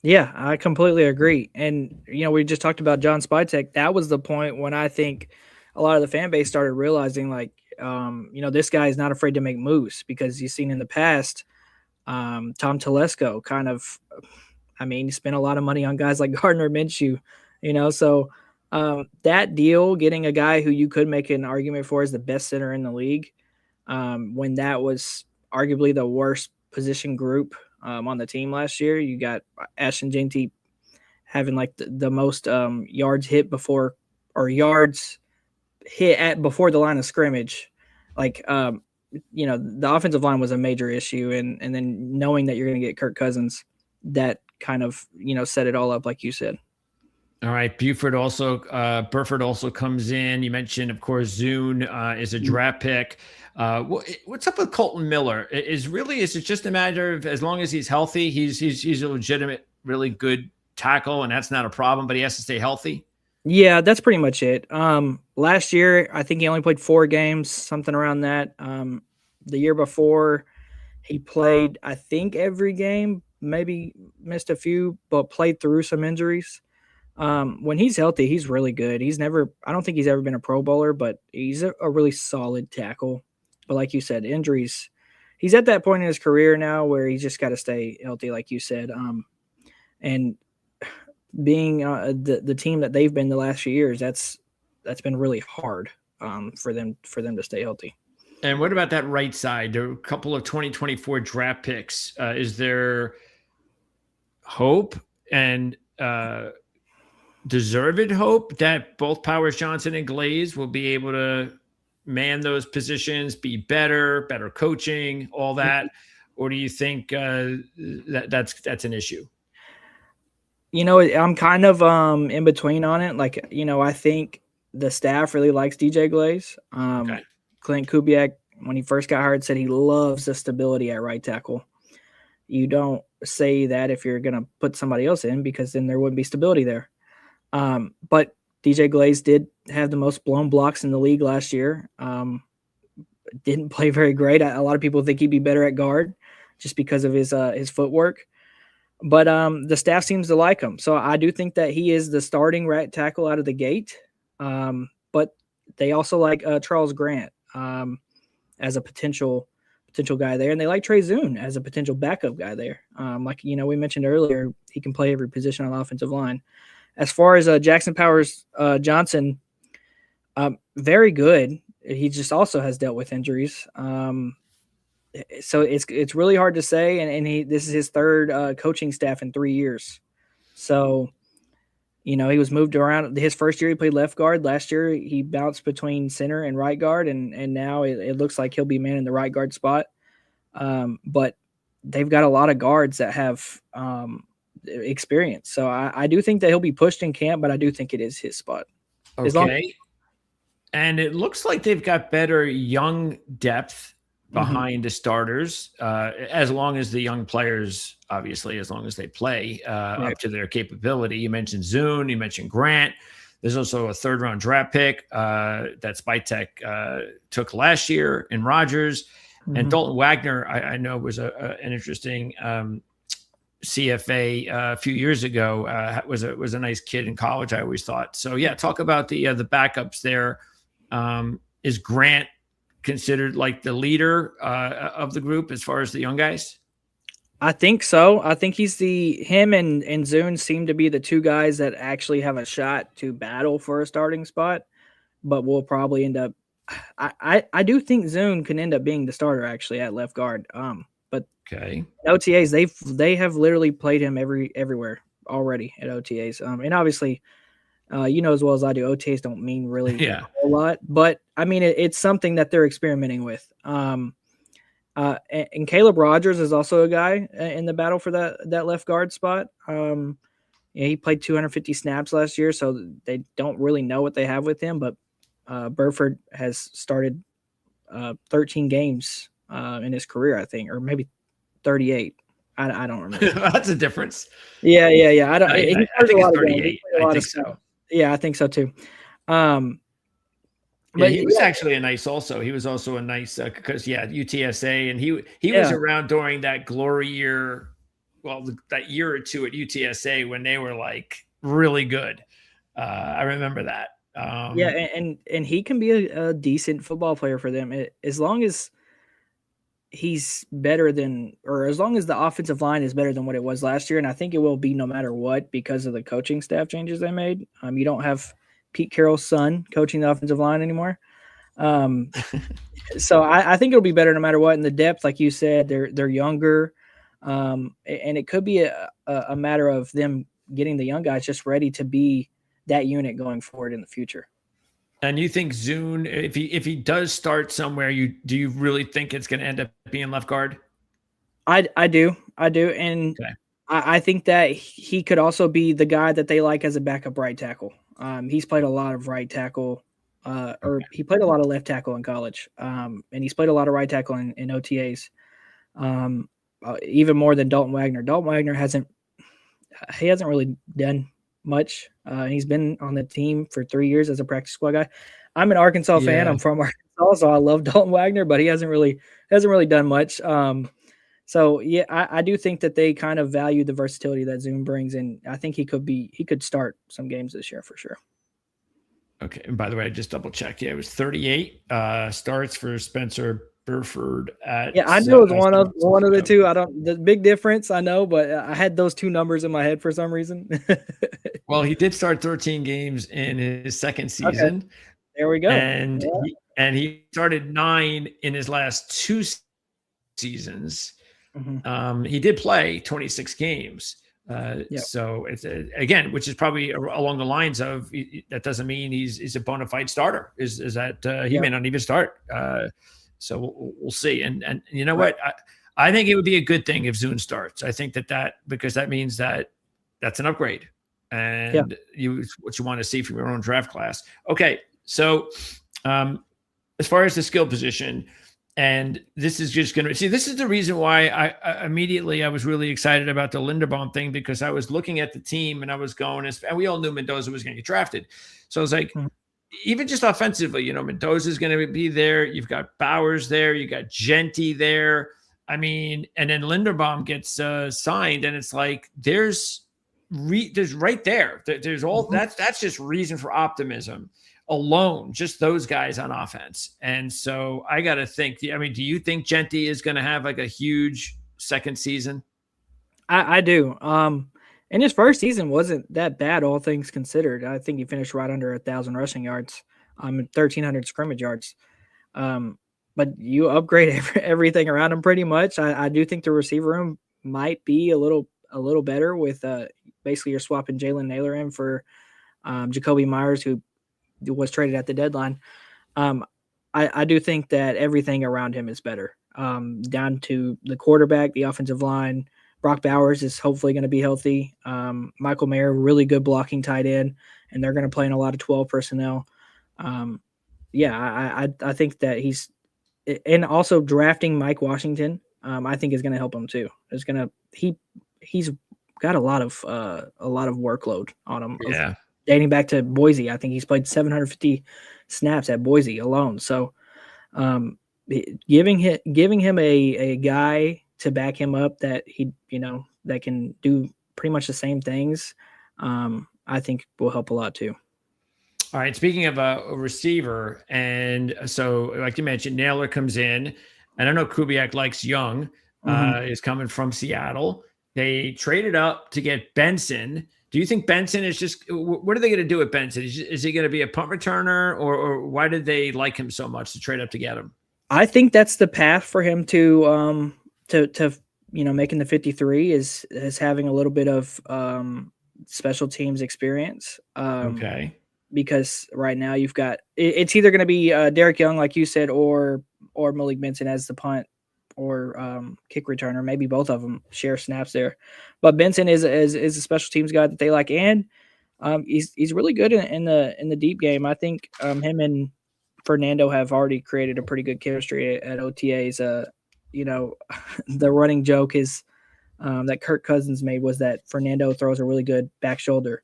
Yeah, I completely agree. And, we just talked about John Spytek. That was the point when I think a lot of the fan base started realizing, like, this guy is not afraid to make moves, because you've seen in the past, Tom Telesco he spent a lot of money on guys like Gardner Minshew, so that deal, getting a guy who you could make an argument for as the best center in the league, when that was arguably the worst position group on the team last year. You got Ashton Jeanty having like the most yards hit before the line of scrimmage. Like, the offensive line was a major issue. And then knowing that you're going to get Kirk Cousins, that kind of, set it all up, like you said. All right. Burford also comes in. You mentioned, of course, Zune is a draft pick. What's up with Colton Miller? Is it just a matter of, as long as he's healthy, he's a legitimate, really good tackle, and that's not a problem, but he has to stay healthy? Yeah, that's pretty much it. Last year, I think he only played 4 games, something around that. The year before, he played, I think, every game, maybe missed a few, but played through some injuries. When he's healthy, he's really good. I don't think he's ever been a Pro Bowler, but he's a really solid tackle. But like you said, injuries, he's at that point in his career now where he's just got to stay healthy, like you said. And being the team that they've been the last few years, that's been really hard for them to stay healthy. And what about that right side? There are a couple of 2024 draft picks. Is there hope and deserved hope that both Powers Johnson and Glaze will be able to man those positions, be better coaching, all that? or do you think that's an issue? I'm kind of in between on it. Like, I think the staff really likes DJ Glaze. Okay. Clint Kubiak, when he first got hired, said he loves the stability at right tackle. You don't say that if you're going to put somebody else in, because then there wouldn't be stability there. But DJ Glaze did have the most blown blocks in the league last year. Didn't play very great. A lot of people think he'd be better at guard just because of his footwork. But the staff seems to like him. So I do think that he is the starting right tackle out of the gate. But they also like Charles Grant as a potential guy there. And they like Trey Zune as a potential backup guy there. We mentioned earlier, he can play every position on the offensive line. As far as Jackson Powers Johnson, very good. He just also has dealt with injuries. So it's really hard to say, and this is his third coaching staff in 3 years. So, he was moved around. His first year he played left guard. Last year he bounced between center and right guard, and now it looks like he'll be manning the right guard spot. But they've got a lot of guards that have experience. So I do think that he'll be pushed in camp, but I do think it is his spot. Okay. And it looks like they've got better young depth behind the starters, as long as the young players, obviously, as long as they play up to their capability. You mentioned Zune, you mentioned Grant. There's also a third-round draft pick that Spytek took last year in Rodgers. And Dalton Wagner, I know, was an interesting CFA a few years ago. Was a nice kid in college, I always thought. So, yeah, talk about the backups there. Is Grant considered like the leader of the group as far as the young guys? I think so. I think him and Zune seem to be the two guys that actually have a shot to battle for a starting spot, but we'll probably end up. I do think Zune can end up being the starter actually at left guard. But okay, OTAs they have literally played him everywhere already at OTAs. And obviously, as well as I do, OTAs don't mean really a whole lot, but I mean, it's something that they're experimenting with. And Caleb Rogers is also a guy in the battle for that left guard spot. He played 250 snaps last year, so they don't really know what they have with him, but Burford has started 13 games in his career, I think, or maybe 38. I don't remember. That's a difference. Yeah. I don't. I think it's 38. I think so. Yeah, I think so too. But he was actually a nice. Also, he was also a nice because UTSA, and he was around during that glory year. Well, that year or two at UTSA when they were like really good. I remember that. And he can be a decent football player for them as long as he's better than, or as long as the offensive line is better than what it was last year. And I think it will be no matter what, because of the coaching staff changes they made. You don't have Pete Carroll's son coaching the offensive line anymore. So I think it'll be better no matter what. And the depth, like you said, they're younger. And it could be a matter of them getting the young guys just ready to be that unit going forward in the future. And you think Zune, if he does start somewhere, do you really think it's going to end up being left guard? I do. And okay. I think that he could also be the guy that they like as a backup right tackle. He's played a lot of right tackle, he played a lot of left tackle in college. And he's played a lot of right tackle in OTAs, even more than Dalton Wagner. Dalton Wagner hasn't really done much. He's been on the team for 3 years as a practice squad guy. I'm an Arkansas fan. I'm from Arkansas, so I love Dalton Wagner, but he hasn't really done much. So yeah, I do think that they kind of value the versatility that Zune brings, and I think he could start some games this year for sure. Okay, and by the way, I just double checked. Yeah, it was 38 starts for Spencer Burford at. Yeah, I know it was one of the two. The big difference, I know, but I had those two numbers in my head for some reason. Well, he did start 13 games in his second season. Okay. There we go. And he started 9 in his last 2 seasons. Mm-hmm. He did play 26 games. So it's again, which is probably along the lines of that doesn't mean he's a bona fide starter. Is that he may not even start. So we'll see. And you know what? I think it would be a good thing if Zune starts. I think because that means that's an upgrade, and what you want to see from your own draft class. Okay, so as far as the skill position, and this is just going to see. This is the reason why I immediately I was really excited about the Linderbaum thing, because I was looking at the team and I was going, and we all knew Mendoza was going to get drafted, so I was like. Even just offensively, Mendoza is going to be there. You've got Bowers there. You got Genty there. I mean, and then Linderbaum gets signed, and it's like there's right there. There's all that's just reason for optimism alone. Just those guys on offense, and so I got to think. I mean, do you think Genty is going to have like a huge second season? I do. And his first season wasn't that bad, all things considered. I think he finished right under 1,000 rushing yards, 1,300 scrimmage yards. But you upgrade everything around him pretty much. I do think the receiver room might be a little better with basically you're swapping Jalen Naylor in for Jacoby Myers, who was traded at the deadline. I do think that everything around him is better, down to the quarterback, the offensive line. Brock Bowers is hopefully going to be healthy. Michael Mayer, really good blocking tight end, and they're going to play in a lot of 12 personnel. I think that he's – and also drafting Mike Washington, I think is going to help him too. He's got a lot of workload on him. Yeah. Dating back to Boise, I think he's played 750 snaps at Boise alone. So giving him a guy – to back him up that that can do pretty much the same things, I think will help a lot too. All right. Speaking of a receiver, and so like you mentioned, Naylor comes in, and I know Kubiak likes Young, is coming from Seattle. They traded up to get Benson. Do you think Benson is just, what are they going to do with Benson? Is he going to be a punt returner, or why did they like him so much to trade up to get him? I think that's the path for him to making the 53 is having a little bit of special teams experience. Okay. Because right now you've got it's either going to be Derek Young, like you said, or Malik Benson as the punt or kick returner. Maybe both of them share snaps there. But Benson is a special teams guy that they like, and he's really good in the deep game. I think him and Fernando have already created a pretty good chemistry at OTAs. The running joke is that Kirk Cousins made was that Fernando throws a really good back shoulder.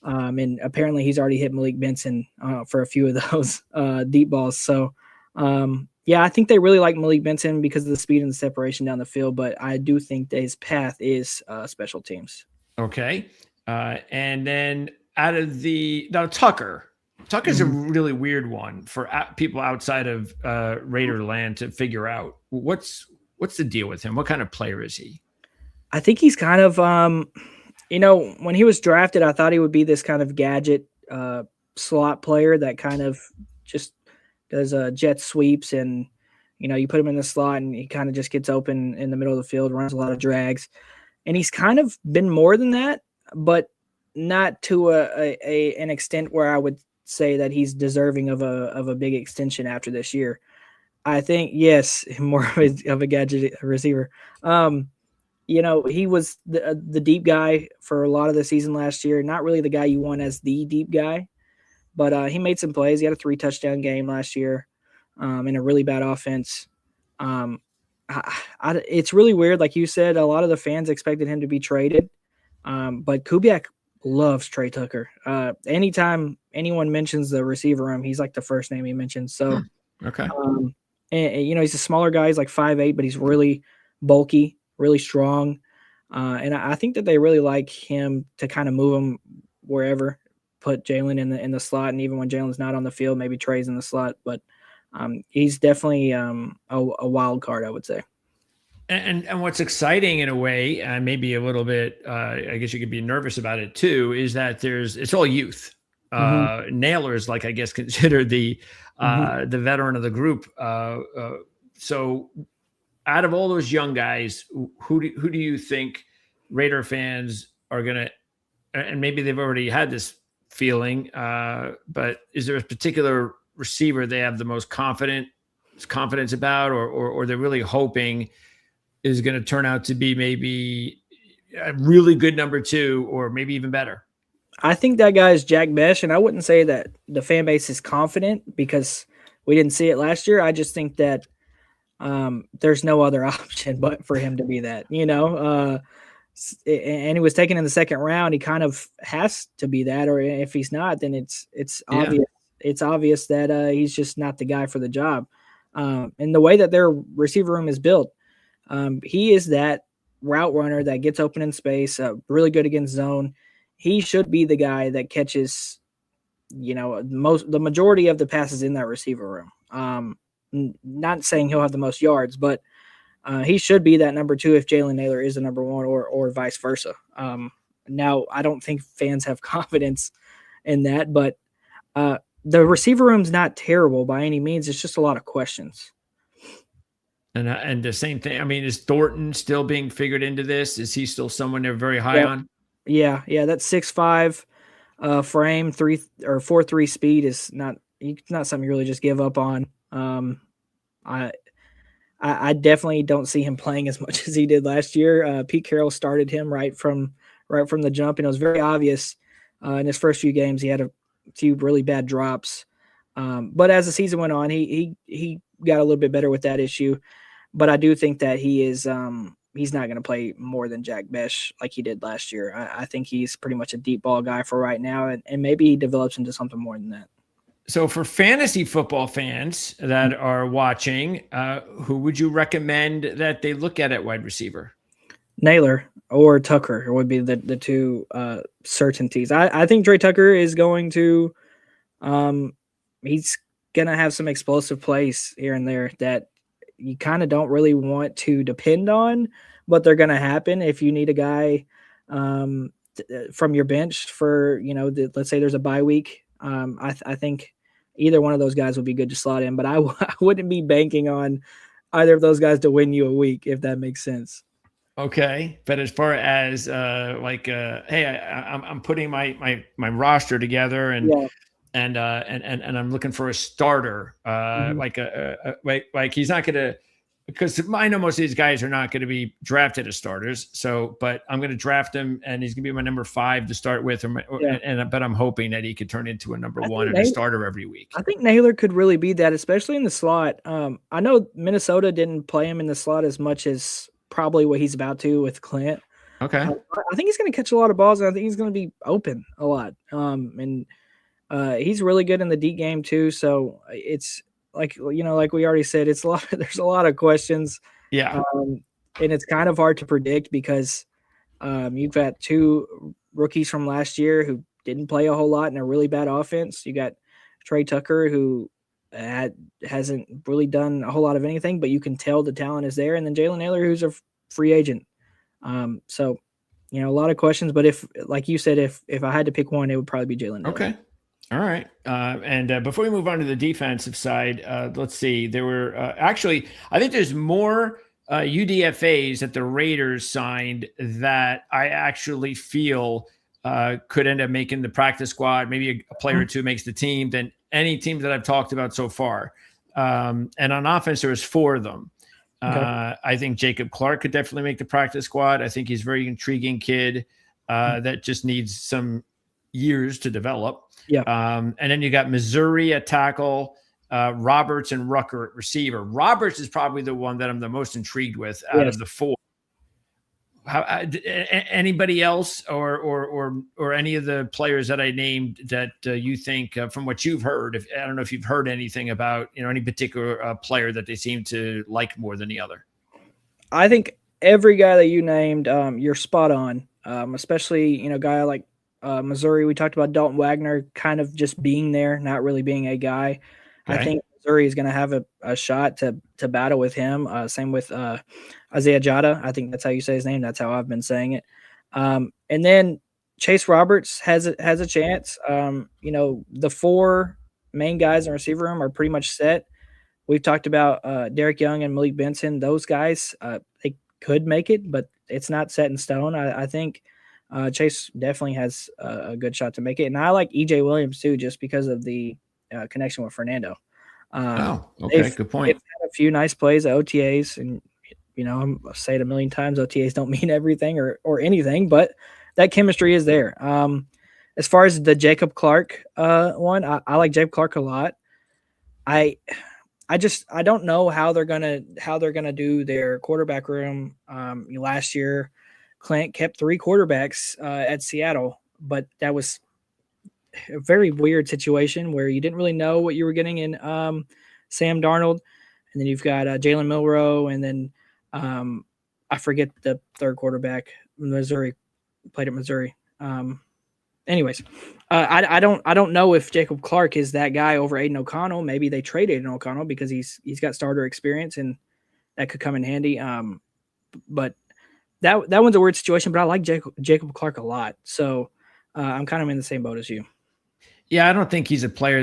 And apparently he's already hit Malik Benson for a few of those deep balls. So, I think they really like Malik Benson because of the speed and the separation down the field. But I do think that his path is special teams. Okay. And then Tucker's a really weird one for people outside of Raider land to figure out. What's the deal with him? What kind of player is he? I think he's kind of, when he was drafted, I thought he would be this kind of gadget slot player that kind of just does jet sweeps, and you put him in the slot and he kind of just gets open in the middle of the field, runs a lot of drags, and he's kind of been more than that, but not to an extent where I would say that he's deserving of a big extension after this year. I think, yes, more of a gadget receiver. He was the deep guy for a lot of the season last year. Not really the guy you want as the deep guy, but he made some plays. He had a 3-touchdown game last year in a really bad offense. It's really weird. Like you said, a lot of the fans expected him to be traded, but Kubiak loves Trey Tucker. Anytime anyone mentions the receiver room, he's like the first name he mentions. So, okay. He's a smaller guy. He's like 5'8", but he's really bulky, really strong. And I think that they really like him to kind of move him wherever, put Jalen in the slot. And even when Jalen's not on the field, maybe Trey's in the slot, but he's definitely a wild card, I would say. And what's exciting in a way, maybe a little bit, I guess you could be nervous about it too, is that it's all youth. Naylor is like, I guess, considered the veteran of the group. So out of all those young guys, who do you think Raider fans are going to, and maybe they've already had this feeling, but is there a particular receiver they have the most confidence about, or they're really hoping is going to turn out to be maybe a really good number 2 or maybe even better? I think that guy is Jack Besh, and I wouldn't say that the fan base is confident because we didn't see it last year. I just think that there's no other option but for him to be that, and he was taken in the second round. He kind of has to be that, or if he's not, then it's obvious. It's obvious that he's just not the guy for the job. And the way that their receiver room is built, he is that route runner that gets open in space, really good against zone. He should be the guy that catches, the majority of the passes in that receiver room. Not saying he'll have the most yards, but he should be that number 2 if Jalen Nailor is the number 1 or vice versa. Now, I don't think fans have confidence in that, but the receiver room's not terrible by any means. It's just a lot of questions. And the same thing. I mean, is Thornton still being figured into this? Is he still someone they're very high on? Yeah. That 6'5" frame, 4.3 speed is not something you really just give up on. I definitely don't see him playing as much as he did last year. Pete Carroll started him right from the jump, and it was very obvious in his first few games. He had a few really bad drops, but as the season went on, he got a little bit better with that issue. But I do think that he is he's not going to play more than Jack Besh like he did last year. I think he's pretty much a deep ball guy for right now, and maybe he develops into something more than that. So for fantasy football fans that are watching, who would you recommend that they look at wide receiver? Nailor or Tucker would be the two certainties. I think Dre Tucker is going to he's going to have some explosive plays here and there that you kind of don't really want to depend on, but they're going to happen if you need a guy from your bench for, let's say there's a bye week. I think either one of those guys would be good to slot in, but I wouldn't be banking on either of those guys to win you a week, if that makes sense. Okay. But as far as hey, I'm putting my roster together and I'm looking for a starter, like he's not going to, because I know most of these guys are not going to be drafted as starters. So, but I'm going to draft him, and he's going to be my number 5 to start with. But I'm hoping that he could turn into a number 1 and a starter every week. I think Nailor could really be that, especially in the slot. I know Minnesota didn't play him in the slot as much as probably what he's about to with Clint. Okay. I think he's going to catch a lot of balls, and I think he's going to be open a lot. And he's really good in the deep game too. So it's like we already said, there's a lot of questions. Yeah. And it's kind of hard to predict because you've got 2 rookies from last year who didn't play a whole lot in a really bad offense. You got Trey Tucker, who hasn't really done a whole lot of anything, but you can tell the talent is there. And then Jalen Nailor, who's a free agent. So, a lot of questions, but if, like you said, if I had to pick one, it would probably be Jalen Nailor. Okay. All right. And before we move on to the defensive side, let's see. There were actually, I think there's more UDFAs that the Raiders signed that I actually feel could end up making the practice squad. Maybe a player or two makes the team than any team that I've talked about so far. And on offense, there was 4 of them. Okay. I think Jacob Clark could definitely make the practice squad. I think he's a very intriguing kid that just needs some years to develop. Yeah. And then you got Missouri at tackle, Roberts and Rucker at receiver. Roberts is probably the one that I'm the most intrigued with out of the 4. Anybody else or any of the players that I named that you think from what you've heard, I don't know if you've heard anything about, any particular player that they seem to like more than the other? I think every guy that you named, you're spot on. Especially, a guy like Missouri. We talked about Dalton Wagner kind of just being there, not really being a guy. Okay. I think Missouri is going to have a shot to battle with him. Same with Isaiah Jada. I think that's how you say his name. That's how I've been saying it. And then Chase Roberts has a chance. The 4 main guys in receiver room are pretty much set. We've talked about Derek Young and Malik Benson. Those guys, they could make it, but it's not set in stone. I think Chase definitely has a good shot to make it. And I like EJ Williams too, just because of the connection with Fernando. Okay, good point. They've had a few nice plays at OTAs, and I'll say it a million times, OTAs don't mean everything or anything, but that chemistry is there. As far as the Jacob Clark one, I like Jacob Clark a lot. I don't know how they're gonna do their quarterback room. Last year, Clint kept 3 quarterbacks at Seattle, but that was a very weird situation where you didn't really know what you were getting in Sam Darnold, and then you've got Jalen Milroe, and then I forget the third quarterback. Missouri played at Missouri. Anyways, I don't know if Jacob Clark is that guy over Aiden O'Connell. Maybe they traded Aiden O'Connell because he's got starter experience and that could come in handy. But that one's a weird situation. But I like Jacob Clark a lot, so I'm kind of in the same boat as you. Yeah, I don't think he's a player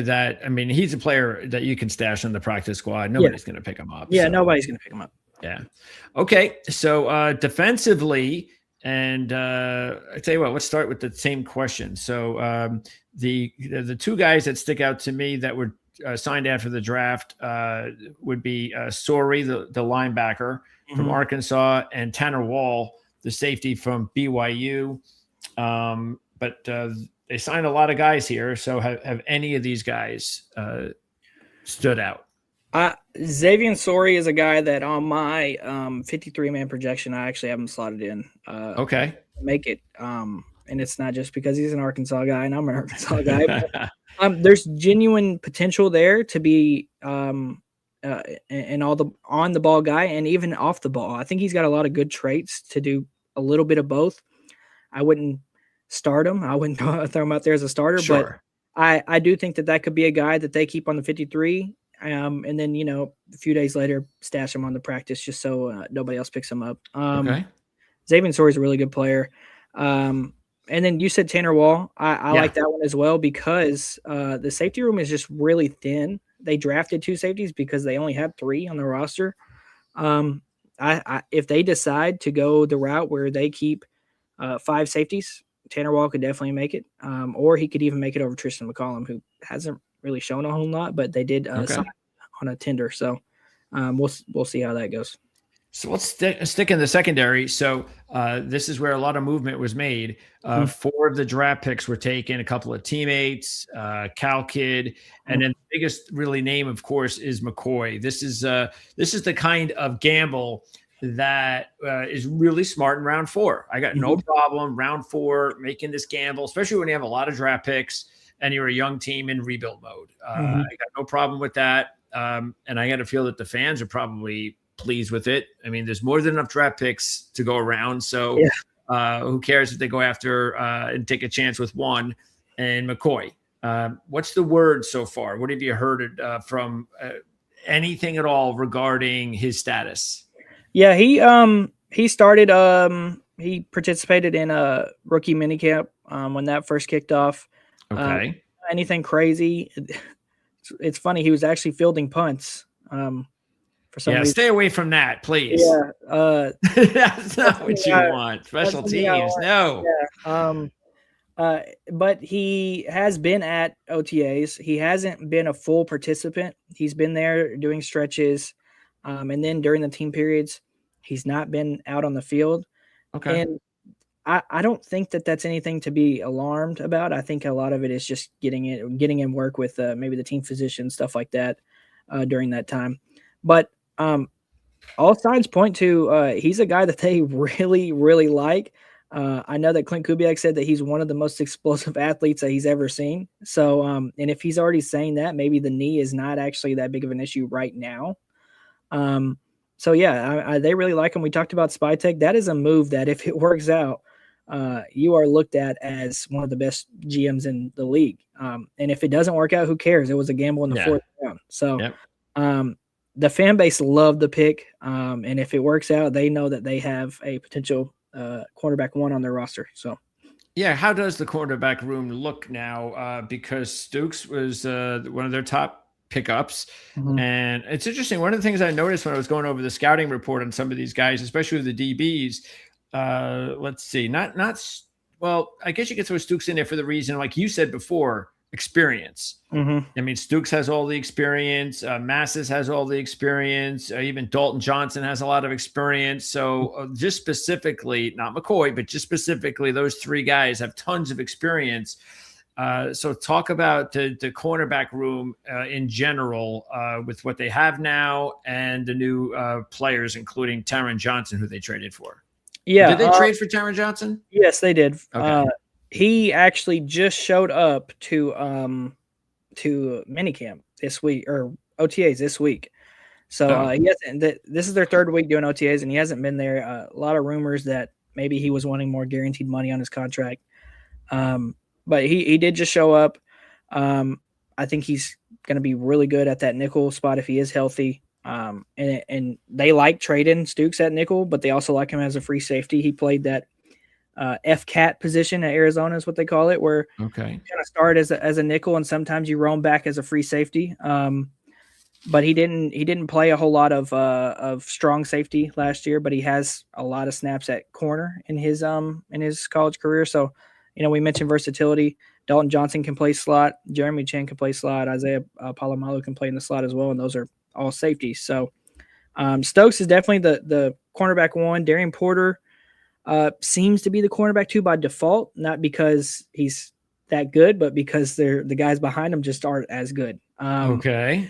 he's a player that you can stash on the practice squad. Nobody's going to pick him up. Yeah, so. Nobody's going to pick him up. Yeah. Okay. So defensively, and I tell you what, let's start with the same question. So the 2 guys that stick out to me that were signed after the draft would be Sorey, the linebacker from Arkansas, and Tanner Wall, the safety from BYU. But they signed a lot of guys here. So have any of these guys stood out? Xavier Sorey is a guy that on my 53-man projection, I actually have him slotted in. Okay. Make it. And it's not just because he's an Arkansas guy and I'm an Arkansas guy. But, there's genuine potential there to be and all the on the ball guy and even off the ball. I think he's got a lot of good traits to do a little bit of both. I wouldn't start him. I wouldn't throw him out there as a starter, sure. But I do think that could be a guy that they keep on the 53. And then, a few days later, stash him on the practice just so nobody else picks him up. Okay. Xavier Sorey is a really good player. And then you said Tanner Wall. I like that one as well because the safety room is just really thin. They drafted 2 safeties because they only had 3 on the roster. If they decide to go the route where they keep 5 safeties, Tanner Wall could definitely make it. Or he could even make it over Tristan McCollum, who hasn't really shown a whole lot, but they did sign on a tender. So we'll see how that goes. So let's stick in the secondary. So this is where a lot of movement was made. 4 of the draft picks were taken, a couple of teammates, Cal Kid, and then the biggest really name, of course, is McCoy. This is the kind of gamble that is really smart in round 4. I got no problem round 4 making this gamble, especially when you have a lot of draft picks and you're a young team in rebuild mode. I got no problem with that. And I got to feel that the fans are probably pleased with it. I mean, there's more than enough draft picks to go around. So who cares if they go after and take a chance with one and McCoy? What's the word so far? What have you heard from anything at all regarding his status? Yeah, he started. He participated in a rookie minicamp when that first kicked off. Okay. Anything crazy? It's funny. He was actually fielding punts. For some reason. Stay away from that, please. Yeah, that's not what you want. Special teams, no. Yeah. But he has been at OTAs. He hasn't been a full participant. He's been there doing stretches, and then during the team periods, he's not been out on the field. Okay. And I don't think that that's anything to be alarmed about. I think a lot of it is just getting in work with maybe the team physician, stuff like that during that time. But all signs point to he's a guy that they really, really like. I know that Clint Kubiak said that he's one of the most explosive athletes that he's ever seen. So, and if he's already saying that, maybe the knee is not actually that big of an issue right now. So yeah, they really like him. We talked about Spytech. That is a move that if it works out, you are looked at as one of the best GMs in the league. And if it doesn't work out, who cares? It was a gamble in the 4th round. So, the fan base loved the pick. And if it works out, they know that they have a potential cornerback 1 on their roster. So, yeah. How does the cornerback room look now? Because Stooks was one of their top pickups. And it's interesting. One of the things I noticed when I was going over the scouting report on some of these guys, especially the DBs, let's see, well, I guess you could throw Stooks in there for the reason, like you said before, experience. Mm-hmm. I mean, Stooks has all the experience. Massis has all the experience. Even Dalton Johnson has a lot of experience. So just specifically, not McCoy, but just specifically, those three guys have tons of experience. So talk about the cornerback room in general with what they have now and the new players, including Taron Johnson, who they traded for. Yeah. Did they trade for Taron Johnson? Yes, they did. Okay. He actually just showed up to minicamp this week, or OTAs this week. So he hasn't. This is their third week doing OTAs, and he hasn't been there. A lot of rumors that maybe he was wanting more guaranteed money on his contract. But he did just show up. I think he's going to be really good at that nickel spot if he is healthy. And they like trading Stooks at nickel, but they also like him as a free safety. He played that F-cat position at Arizona is what they call it, where you kind of start as a nickel and sometimes you roam back as a free safety. But he didn't play a whole lot of strong safety last year, but he has a lot of snaps at corner in his college career. So, we mentioned versatility. Dalton Johnson can play slot. Jeremy Chan can play slot. Isaiah Palomalu can play in the slot as well, and those are all safeties. So Stokes is definitely the cornerback one. Darian Porter seems to be the cornerback two by default, not because he's that good, but because the guys behind him just aren't as good. Okay.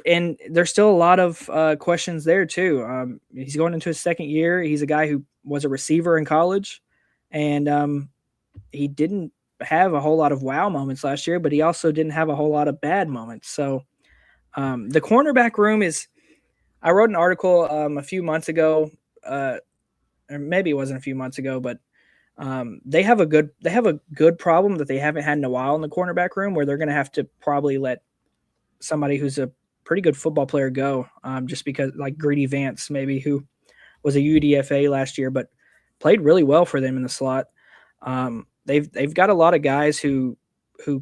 And there's still a lot of questions there too. He's going into his second year. He's a guy who was a receiver in college, and he didn't have a whole lot of wow moments last year, but he also didn't have a whole lot of bad moments. So the cornerback room I wrote an article a few months ago, or maybe it wasn't a few months ago, but they have a good problem that they haven't had in a while in the cornerback room, where they're going to have to probably let somebody who's a pretty good football player go, just because, like Greedy Vance, maybe, who was a UDFA last year, but played really well for them in the slot. They've got a lot of guys who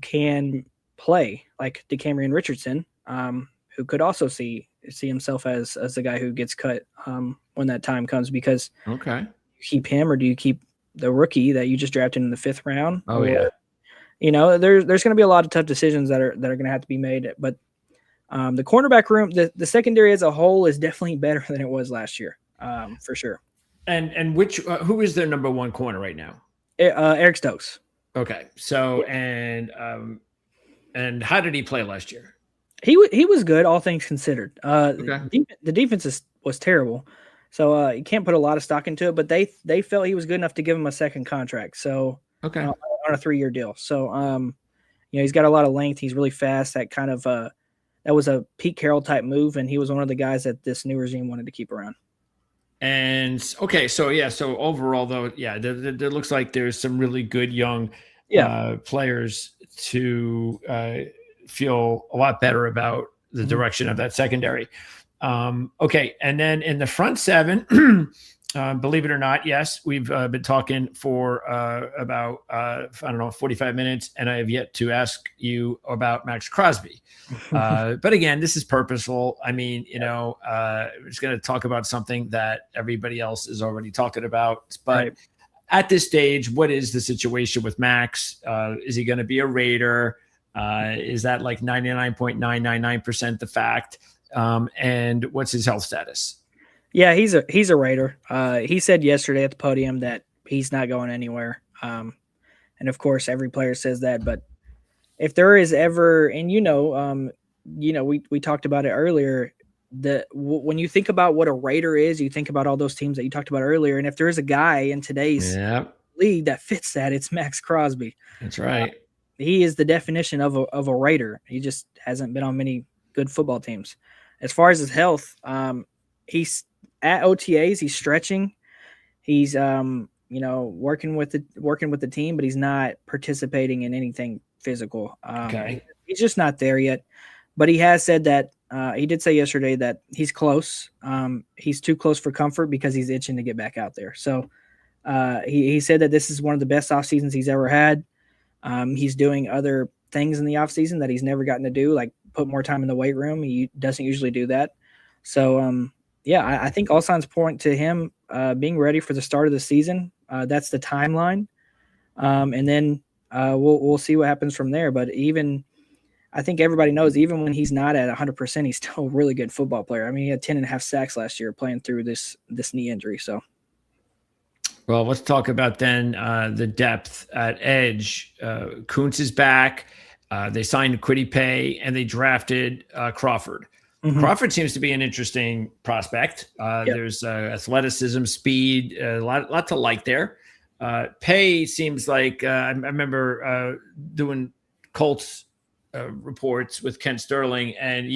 can play, like DeCamerion Richardson, who could also see himself as the guy who gets cut when that time comes, because you keep him, or do you keep the rookie that you just drafted in the 5th round? There's going to be a lot of tough decisions that are going to have to be made, but the cornerback room, the secondary as a whole is definitely better than it was last year, for sure. And who is their number one corner right now? Eric Stokes. Okay. So, and how did he play last year? He was good, all things considered. The defense was terrible, so you can't put a lot of stock into it. But they felt he was good enough to give him a second contract. So on a 3-year deal. So he's got a lot of length. He's really fast. That kind of that was a Pete Carroll type move, and he was one of the guys that this new regime wanted to keep around. And so overall though, there looks like there's some really good young players to feel a lot better about the direction of that secondary. And then in the front seven, believe it or not, yes, we've been talking for about 45 minutes, and I have yet to ask you about Max Crosby. But again, this is purposeful. I mean, we're just going to talk about something that everybody else is already talking about. But at this stage, what is the situation with Max? Is he going to be a Raider? Is that like 99.999% the fact? And what's his health status? Yeah, he's a Raider. He said yesterday at the podium that he's not going anywhere. And of course, every player says that. But if there is ever, and we talked about it earlier, when you think about what a Raider is, you think about all those teams that you talked about earlier. And if there is a guy in today's league that fits that, it's Max Crosby. That's right. He is the definition of a Raider. He just hasn't been on many good football teams. As far as his health, he's at OTAs. He's stretching. He's working with the team, but he's not participating in anything physical. He's just not there yet. But he has said that he did say yesterday that he's close. He's too close for comfort because he's itching to get back out there. So he said that this is one of the best off seasons he's ever had. He's doing other things in the off season that he's never gotten to do, like put more time in the weight room. He doesn't usually do that. So, I think all signs point to him being ready for the start of the season. That's the timeline. And then we'll see what happens from there. But I think everybody knows, even when he's not at 100%, he's still a really good football player. I mean, he had 10.5 sacks last year playing through this knee injury. So, well, let's talk about then the depth at edge. Kuntz is back. They signed Kwity Paye and they drafted Crawford. Mm-hmm. Crawford seems to be an interesting prospect. There's athleticism, speed, a lot to like there. Paye seems like I remember doing Colts reports with Ken Sterling, and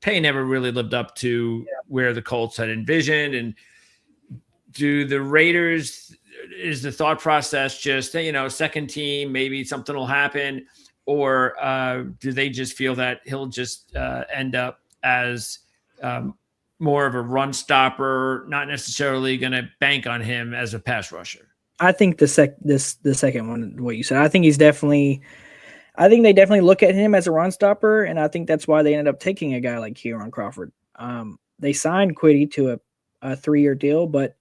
Paye never really lived up to where the Colts had envisioned. And do the Raiders, is the thought process just, second team, maybe something will happen, or do they just feel that he'll just end up as more of a run stopper, not necessarily going to bank on him as a pass rusher? I think the second one, what you said, I think they definitely look at him as a run stopper, and I think that's why they ended up taking a guy like Kieran Crawford. They signed Kwity to a 3-year deal, but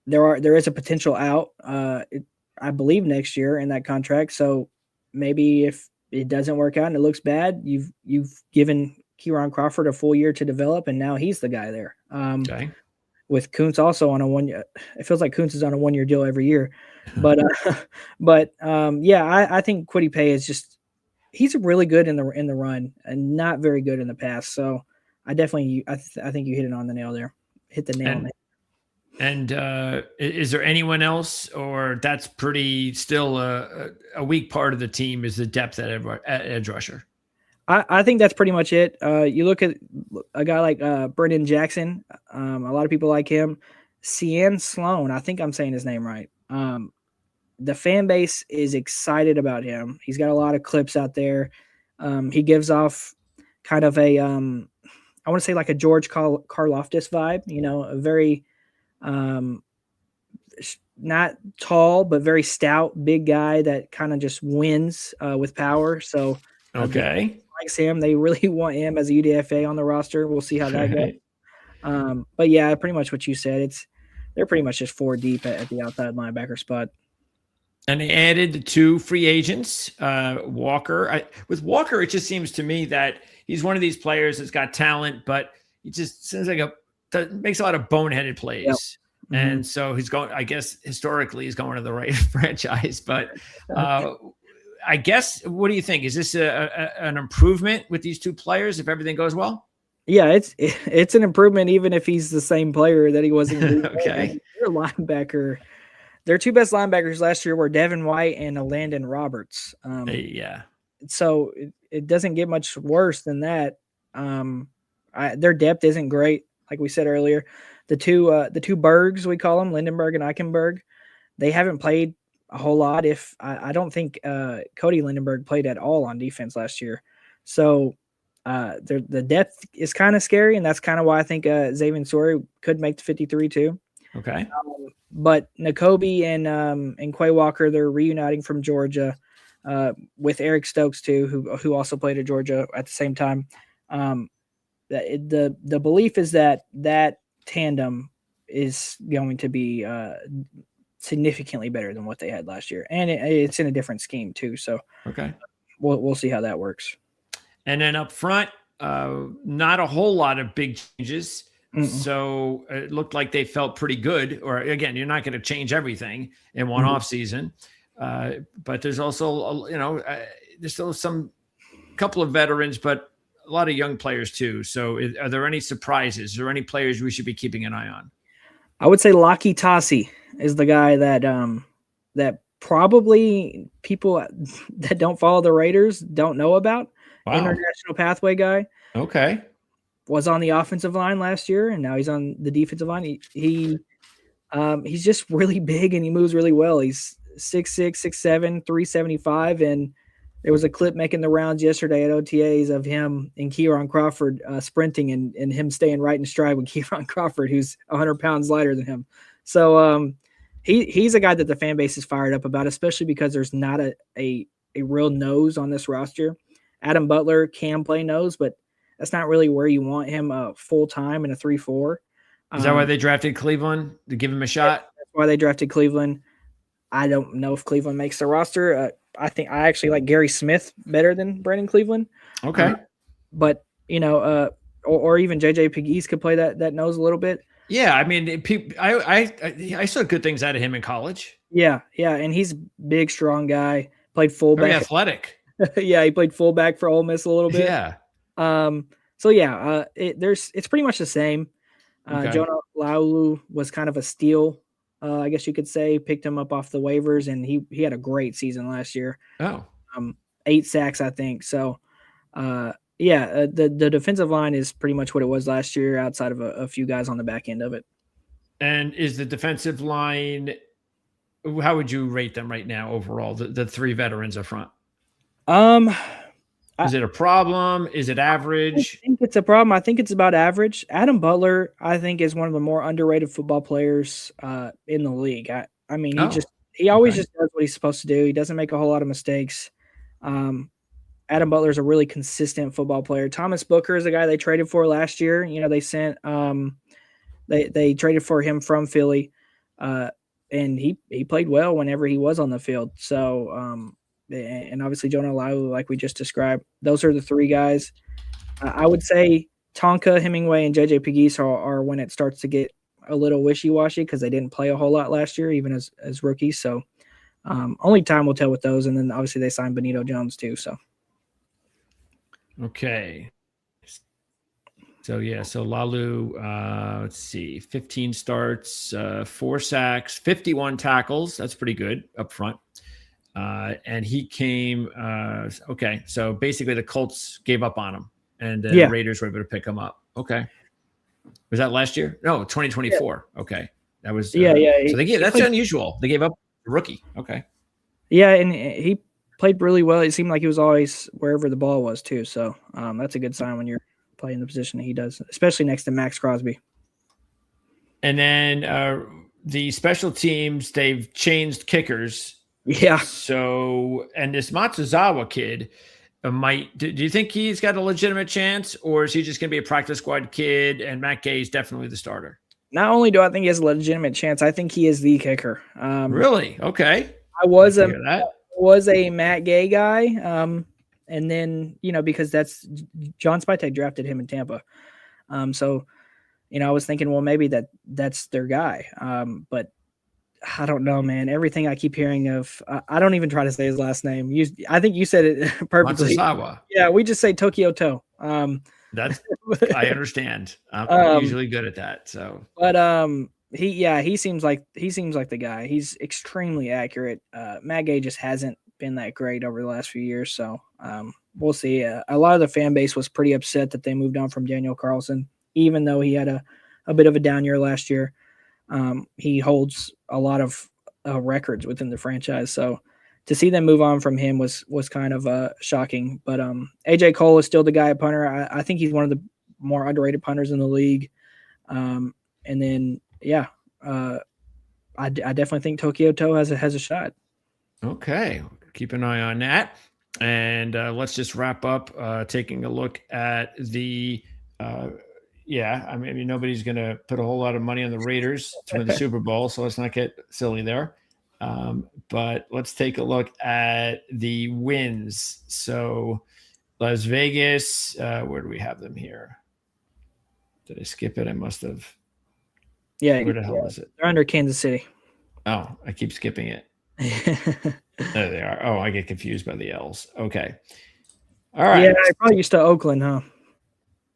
there is a potential out, I believe, next year in that contract. So maybe if it doesn't work out and it looks bad, you've given Kieran Crawford a full year to develop, and now he's the guy there. Okay. With Kuntz also on a 1 year, it feels like Kuntz is on a 1 year deal every year, but I think Kwity Paye is he's really good in the run and not very good in the pass. So I think you hit it on the nail there. Hit the nail on the head. And is there anyone else, or that's pretty still a weak part of the team, is the depth at edge rusher? I think that's pretty much it. You look at a guy like Brendan Jackson. A lot of people like him. Cian Sloan, I think I'm saying his name right. The fan base is excited about him. He's got a lot of clips out there. He gives off kind of I want to say like a George Karlaftis vibe, a very not tall, but very stout, big guy that kind of just wins with power. So okay. Likes him. They really want him as a UDFA on the roster. We'll see how that goes. But yeah, pretty much what you said. They're pretty much just 4 deep at the outside linebacker spot. And they added the 2 free agents, Walker. With Walker, it just seems to me that he's one of these players that's got talent, but he just seems like makes a lot of boneheaded plays. Yep. Mm-hmm. And so he's going, I guess historically he's going to the right franchise, but I guess, what do you think? Is this an improvement with these 2 players if everything goes well? Yeah, it's an improvement even if he's the same player that he was in. Okay. Their linebacker, their 2 best linebackers last year were Devin White and Landon Roberts. So it doesn't get much worse than that. Their depth isn't great, like we said earlier. The two Bergs, we call them, Lindenberg and Eichenberg, they haven't played a whole lot. I don't think Cody Lindenberg played at all on defense last year. So the depth is kind of scary, and that's kind of why I think Xavier Sori could make the 53 too. Okay. But Nakobe and Quay Walker, they're reuniting from Georgia with Eric Stokes too, who also played at Georgia at the same time. The belief is that tandem is going to be significantly better than what they had last year, and it's in a different scheme too. So okay, we'll see how that works. And then up front, not a whole lot of big changes. Mm-mm. So it looked like they felt pretty good. Or again, you're not going to change everything in one off season, but there's also there's still some couple of veterans, but a lot of young players too. So are there any surprises? Are there any players we should be keeping an eye on? I would say Laki Tassi is the guy that probably people that don't follow the Raiders don't know about. Wow. International pathway guy. Okay. Was on the offensive line last year, and now he's on the defensive line. He's just really big, and he moves really well. He's 6'6", 6'7", 375, and there was a clip making the rounds yesterday at OTAs of him and Kieran Crawford sprinting and him staying right in stride with Kieran Crawford, who's 100 pounds lighter than him. So he's a guy that the fan base is fired up about, especially because there's not a real nose on this roster. Adam Butler can play nose, but that's not really where you want him full time in a 3-4. Is that why they drafted Cleveland, to give him a shot? That's why they drafted Cleveland. I don't know if Cleveland makes the roster. I think I actually like Gary Smith better than Brandon Cleveland. Okay. But, or even JJ Pegues could play that nose a little bit. Yeah, I mean, I saw good things out of him in college. Yeah, and he's a big, strong guy. Played fullback. Very athletic. Yeah, he played fullback for Ole Miss a little bit. Yeah. So yeah, it's pretty much the same. Okay. Jonah Laulu was kind of a steal, I guess you could say. Picked him up off the waivers, and he had a great season last year. Oh. 8 sacks, I think. So, the defensive line is pretty much what it was last year, outside of a few guys on the back end of it. And is the defensive line, how would you rate them right now overall, the 3 veterans up front? Is it a problem? Is it average? I think it's a problem. I think it's about average. Adam Butler, I think, is one of the more underrated football players in the league. I mean, he always just does what he's supposed to do. He doesn't make a whole lot of mistakes. Adam Butler is a really consistent football player. Thomas Booker is the guy they traded for last year. They sent they traded for him from Philly, and he played well whenever he was on the field. So, and obviously Jonah Laulu, like we just described, those are the 3 guys. I would say Tonka, Hemingway, and JJ Pegues are when it starts to get a little wishy-washy because they didn't play a whole lot last year, even as rookies. So only time will tell with those. And then obviously they signed Benito Jones too. So. Okay. So Laulu, let's see, 15 starts, 4 sacks, 51 tackles. That's pretty good up front. And he came, okay. So basically the Colts gave up on him and the Raiders were able to pick him up. Okay. Was that last year? No, 2024. Yeah. Okay. That was, So that's unusual. They gave up a rookie. Okay. Yeah. And he played really well. It seemed like he was always wherever the ball was too. So that's a good sign when you're playing the position that he does, especially next to Max Crosby. And then the special teams, they've changed kickers. Yeah. So, and this Matsuzawa kid do you think he's got a legitimate chance, or is he just going to be a practice squad kid and Matt Gay is definitely the starter? Not only do I think he has a legitimate chance, I think he is the kicker. Really? Okay. I was a Matt Gay guy. And then, because that's John Spytek drafted him in Tampa. So, I was thinking, well, maybe that's their guy. But I don't know, man. Everything I keep hearing of, I don't even try to say his last name. I think you said it perfectly. Matsuzawa. Yeah, we just say Tokyo To. That's I understand. I'm usually good at that. So, but he seems like the guy. He's extremely accurate. Matt Gay just hasn't been that great over the last few years. So we'll see. A lot of the fan base was pretty upset that they moved on from Daniel Carlson, even though he had a bit of a down year last year. He holds a lot of records within the franchise. So to see them move on from him was kind of shocking. But AJ Cole is still the guy at punter. I think he's one of the more underrated punters in the league. And then, I definitely think Tokyo To has a shot. Okay. Keep an eye on that. And let's just wrap up taking a look at the I mean, nobody's going to put a whole lot of money on the Raiders to win the Super Bowl, so let's not get silly there. But let's take a look at the wins. So Las Vegas, where do we have them here? Did I skip it? I must have. Yeah. Where the hell is it? They're under Kansas City. Oh, I keep skipping it. There they are. Oh, I get confused by the L's. Okay. All right. Yeah, I probably used to Oakland, huh?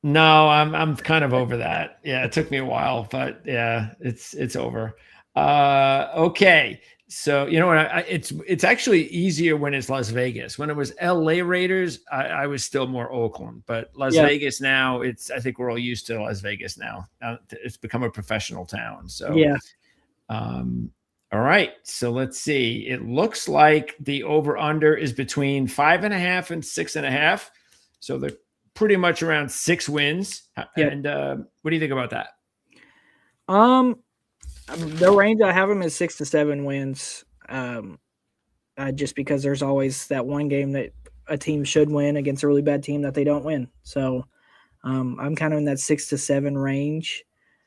No, I'm kind of over that. Yeah, it took me a while, but yeah, it's over. Okay. So you know what? It's actually easier when it's Las Vegas. When it was LA Raiders, I was still more Oakland, but Las Vegas now, I think we're all used to Las Vegas now. It's become a professional town. So yeah. All right. So let's see. It looks like the over under is between 5.5 and 6.5. So they're pretty much around 6 wins. And what do you think about that? The range I have them is 6 to 7 wins. Just because there's always that one game that a team should win against a really bad team that they don't win. So I'm kind of in that 6 to 7 range.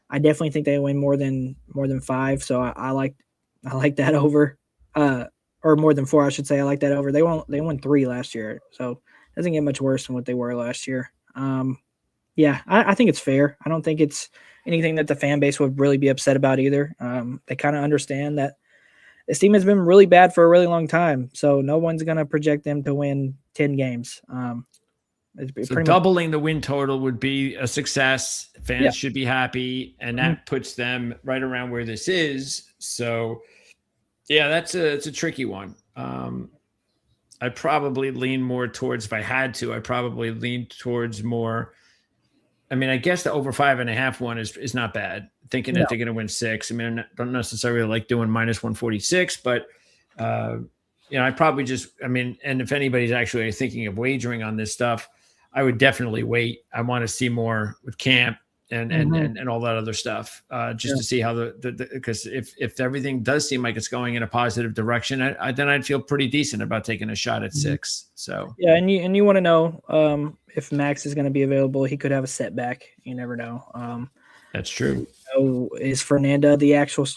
I definitely think they win more than 5. So I like that over. or more than 4, I should say. I like that over. They won 3 last year, so it doesn't get much worse than what they were last year. Yeah, I think it's fair. I don't think it's anything that the fan base would really be upset about either. They kind of understand that this team has been really bad for a really long time, so no one's going to project them to win 10 games. So doubling the win total would be a success. Fans should be happy, and that puts them right around where this is. So, yeah, it's a tricky one. I'd probably lean more towards, if I had to, I'd probably lean towards more. I mean, I guess the over 5.5 one is not bad. Thinking that they're going to win 6. I mean, I don't necessarily like doing minus 146, but I probably and if anybody's actually thinking of wagering on this stuff, I would definitely wait. I want to see more with camp and all that other stuff, just to see how because if everything does seem like it's going in a positive direction, then I'd feel pretty decent about taking a shot at 6. So yeah, and you want to know if Max is going to be available. He could have a setback. You never know. That's true. So is Fernando the actual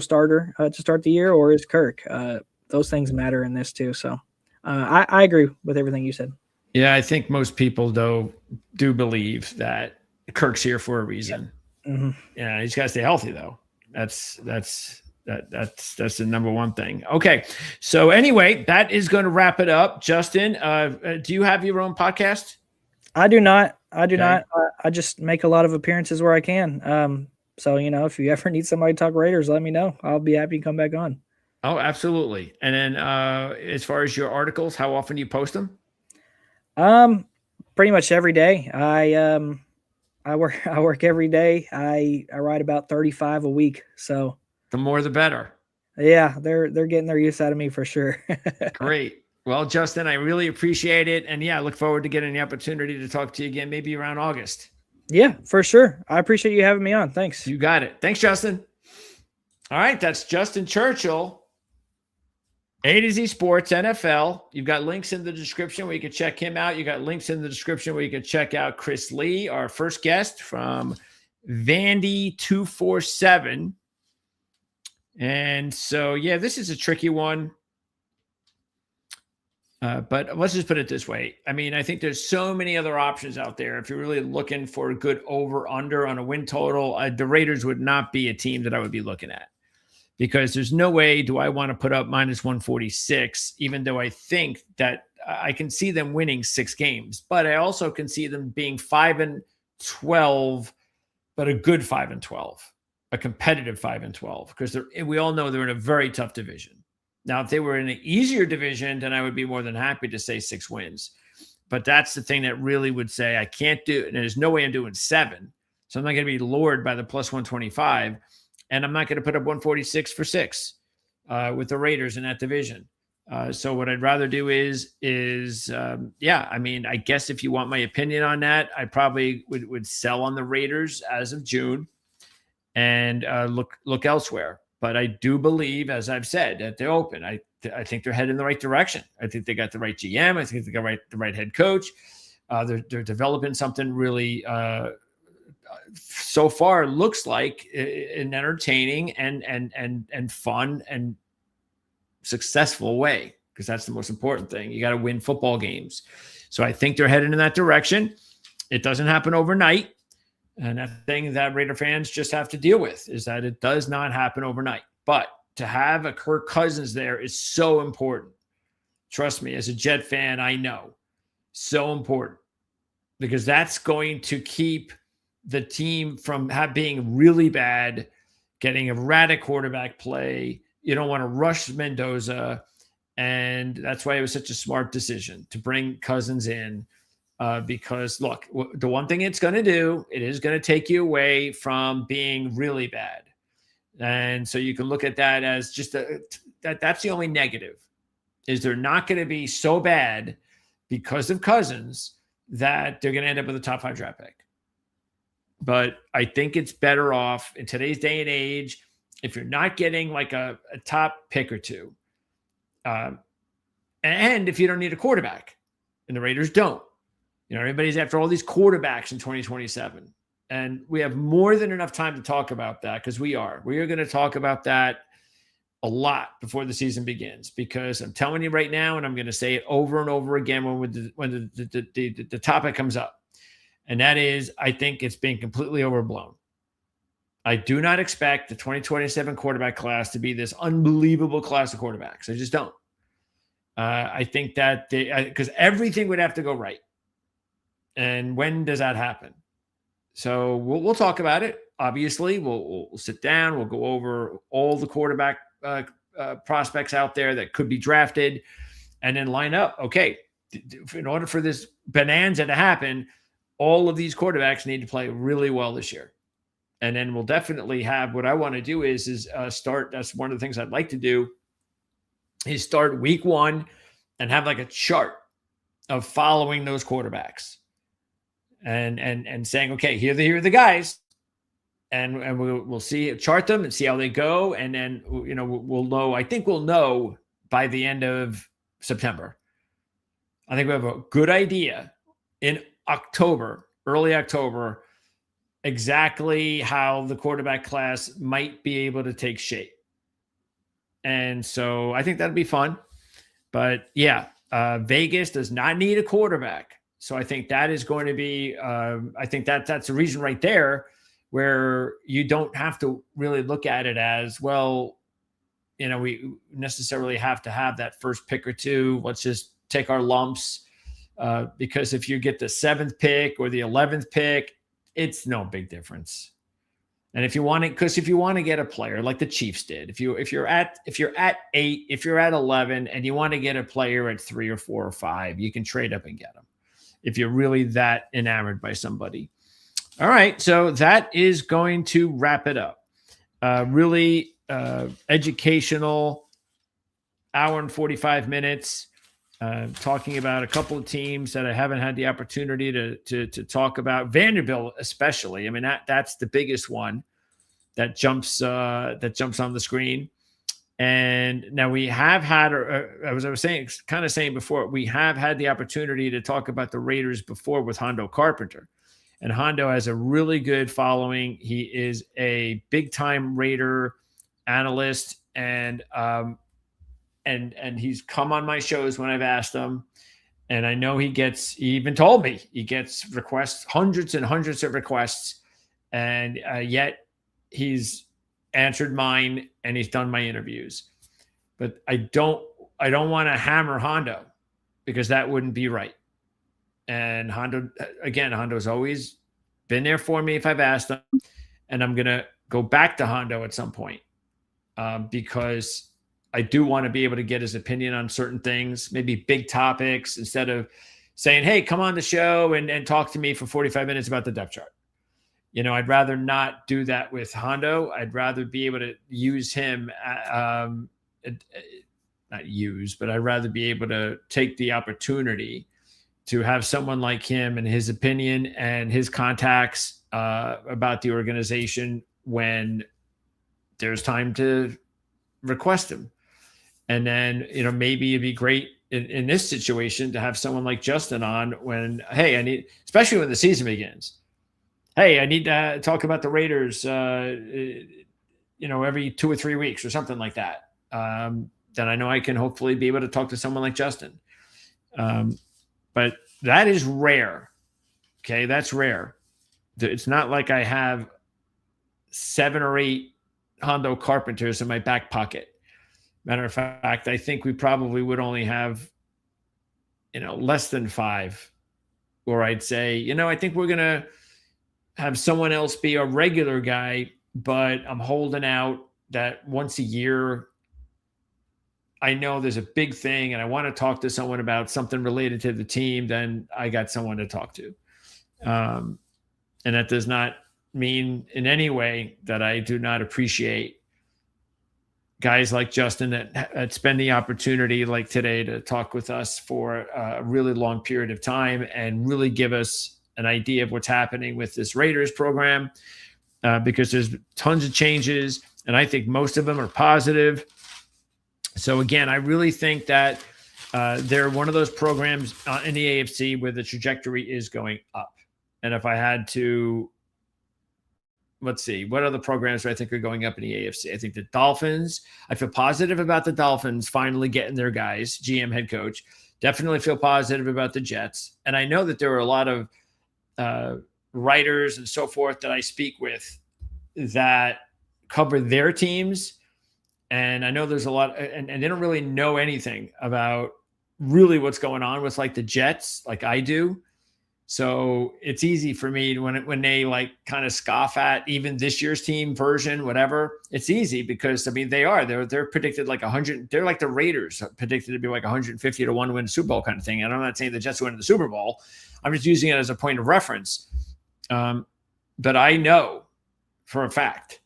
starter to start the year, or is Kirk? Those things matter in this too. So I agree with everything you said. Yeah, I think most people though do believe that Kirk's here for a reason. Yeah, he's got to stay healthy though. That's the number one thing. Okay, so anyway, that is going to wrap it up. Justin, do you have your own podcast? I do not. I just make a lot of appearances where I can. So if you ever need somebody to talk Raiders, let me know. I'll be happy to come back on. Oh, absolutely. And then as far as your articles, how often do you post them? Pretty much every day. I work every day. I write about 35 a week. So the more the better. Yeah, they're getting their use out of me for sure. Great. Well, Justin, I really appreciate it. And I look forward to getting the opportunity to talk to you again, maybe around August. Yeah, for sure. I appreciate you having me on. Thanks. You got it. Thanks, Justin. All right. That's Justin Churchill, AtoZSportsNFL. You've got links in the description where you can check him out. You got links in the description where you can check out Chris Lee, our first guest from Vandy 247. And so, this is a tricky one. But let's just put it this way. I mean, I think there's so many other options out there. If you're really looking for a good over-under on a win total, the Raiders would not be a team that I would be looking at, because there's no way do I want to put up minus 146, even though I think that I can see them winning 6 games. But I also can see them being 5-12, but a good 5-12, a competitive 5-12, because we all know they're in a very tough division. Now, if they were in an easier division, then I would be more than happy to say 6 wins. But that's the thing that really would say I can't do it. And there's no way I'm doing 7. So I'm not going to be lured by the plus 125. And I'm not going to put up 146 for 6 with the Raiders in that division. So what I'd rather do is I mean, I guess if you want my opinion on that, I probably would sell on the Raiders as of June and look elsewhere. But I do believe, as I've said, that they're open. I think they're heading in the right direction. I think they got the right GM. I think they got the right head coach. They're developing something really so far looks like an entertaining and fun and successful way, because that's the most important thing. You got to win football games. So I think they're heading in that direction. It doesn't happen overnight. And that thing that Raider fans just have to deal with is that it does not happen overnight. But to have a Kirk Cousins there is so important. Trust me, as a Jet fan, I know. So important. Because that's going to keep the team from being really bad, getting erratic quarterback play. You don't want to rush Mendoza. And that's why it was such a smart decision to bring Cousins in. Because look, the one thing it's going to do, it is going to take you away from being really bad. And so you can look at that as just that's the only negative, is they're not going to be so bad because of Cousins that they're going to end up with a top 5 draft pick. But I think it's better off in today's day and age, if you're not getting like a top pick or 2, and if you don't need a quarterback, and the Raiders don't. Everybody's after all these quarterbacks in 2027. And we have more than enough time to talk about that, because we are going to talk about that a lot before the season begins, because I'm telling you right now, and I'm going to say it over and over again when the topic comes up, and that is, I think it's being completely overblown. I do not expect the 2027 quarterback class to be this unbelievable class of quarterbacks. I just don't. I think that because everything would have to go right. And when does that happen? So we'll talk about it. Obviously, we'll sit down. We'll go over all the quarterback prospects out there that could be drafted, and then line up. Okay, in order for this bonanza to happen, all of these quarterbacks need to play really well this year. And then we'll definitely have, what I want to do is start. That's one of the things I'd like to do, is start week 1 and have like a chart of following those quarterbacks and saying, okay, here are the guys. And we'll chart them and see how they go. And then, we'll know, I think we'll know by the end of September. I think we have a good idea in October, early October, exactly how the quarterback class might be able to take shape. And so I think that'd be fun. But yeah, Vegas does not need a quarterback. So I think that is going to be, I think that's the reason right there, where you don't have to really look at it as, well, we necessarily have to have that first pick or two. Let's just take our lumps. Because if you get the 7th pick or the 11th pick, it's no big difference. And if you want to get a player like the Chiefs did, if you're at 8, if you're at 11, and you want to get a player at 3 or 4 or 5, you can trade up and get them if you're really that enamored by somebody. All right, so that is going to wrap it up. Really educational hour and 45 minutes. Talking about a couple of teams that I haven't had the opportunity to talk about. Vanderbilt, especially. I mean, that's the biggest one that jumps on the screen. And now we have had, as I was saying before, we have had the opportunity to talk about the Raiders before with Hondo Carpenter, and Hondo has a really good following. He is a big time Raider analyst, and he's come on my shows when I've asked him. And I know he even told me he gets requests, hundreds and hundreds of requests. And yet he's answered mine and he's done my interviews. But I don't want to hammer Hondo, because that wouldn't be right. And Hondo's always been there for me if I've asked him. And I'm going to go back to Hondo at some point, because I do want to be able to get his opinion on certain things, maybe big topics, instead of saying, hey, come on the show and talk to me for 45 minutes about the depth chart. I'd rather not do that with Hondo. I'd rather be able to use him, but I'd rather be able to take the opportunity to have someone like him and his opinion and his contacts about the organization when there's time to request him. And then, maybe it'd be great in this situation to have someone like Justin on when, hey, especially when the season begins. Hey, I need to talk about the Raiders, every 2 or 3 weeks or something like that. Then I know I can hopefully be able to talk to someone like Justin. But that is rare. Okay, that's rare. It's not like I have 7 or 8 Hondo Carpenters in my back pocket. Matter of fact, I think we probably would only have, less than 5. Or I'd say, I think we're going to have someone else be a regular guy, but I'm holding out that once a year, I know there's a big thing and I want to talk to someone about something related to the team, then I got someone to talk to. And that does not mean in any way that I do not appreciate guys like Justin that spend the opportunity like today to talk with us for a really long period of time and really give us an idea of what's happening with this Raiders program, because there's tons of changes and I think most of them are positive. So again, I really think that they're one of those programs in the AFC where the trajectory is going up. And if I had to let's see, what other programs do I think are going up in the AFC? I think the Dolphins, I feel positive about the Dolphins finally getting their guys, GM, head coach. Definitely feel positive about the Jets. And I know that there are a lot of writers and so forth that I speak with that cover their teams. And I know there's a lot, and they don't really know anything about really what's going on with like the Jets, like I do. So it's easy for me when they like kind of scoff at even this year's team version, whatever. It's easy because I mean they're predicted like 100. They're like the Raiders predicted to be like 150 to 1 to win the Super Bowl kind of thing. And I'm not saying the Jets win the Super Bowl. I'm just using it as a point of reference. But I know for a fact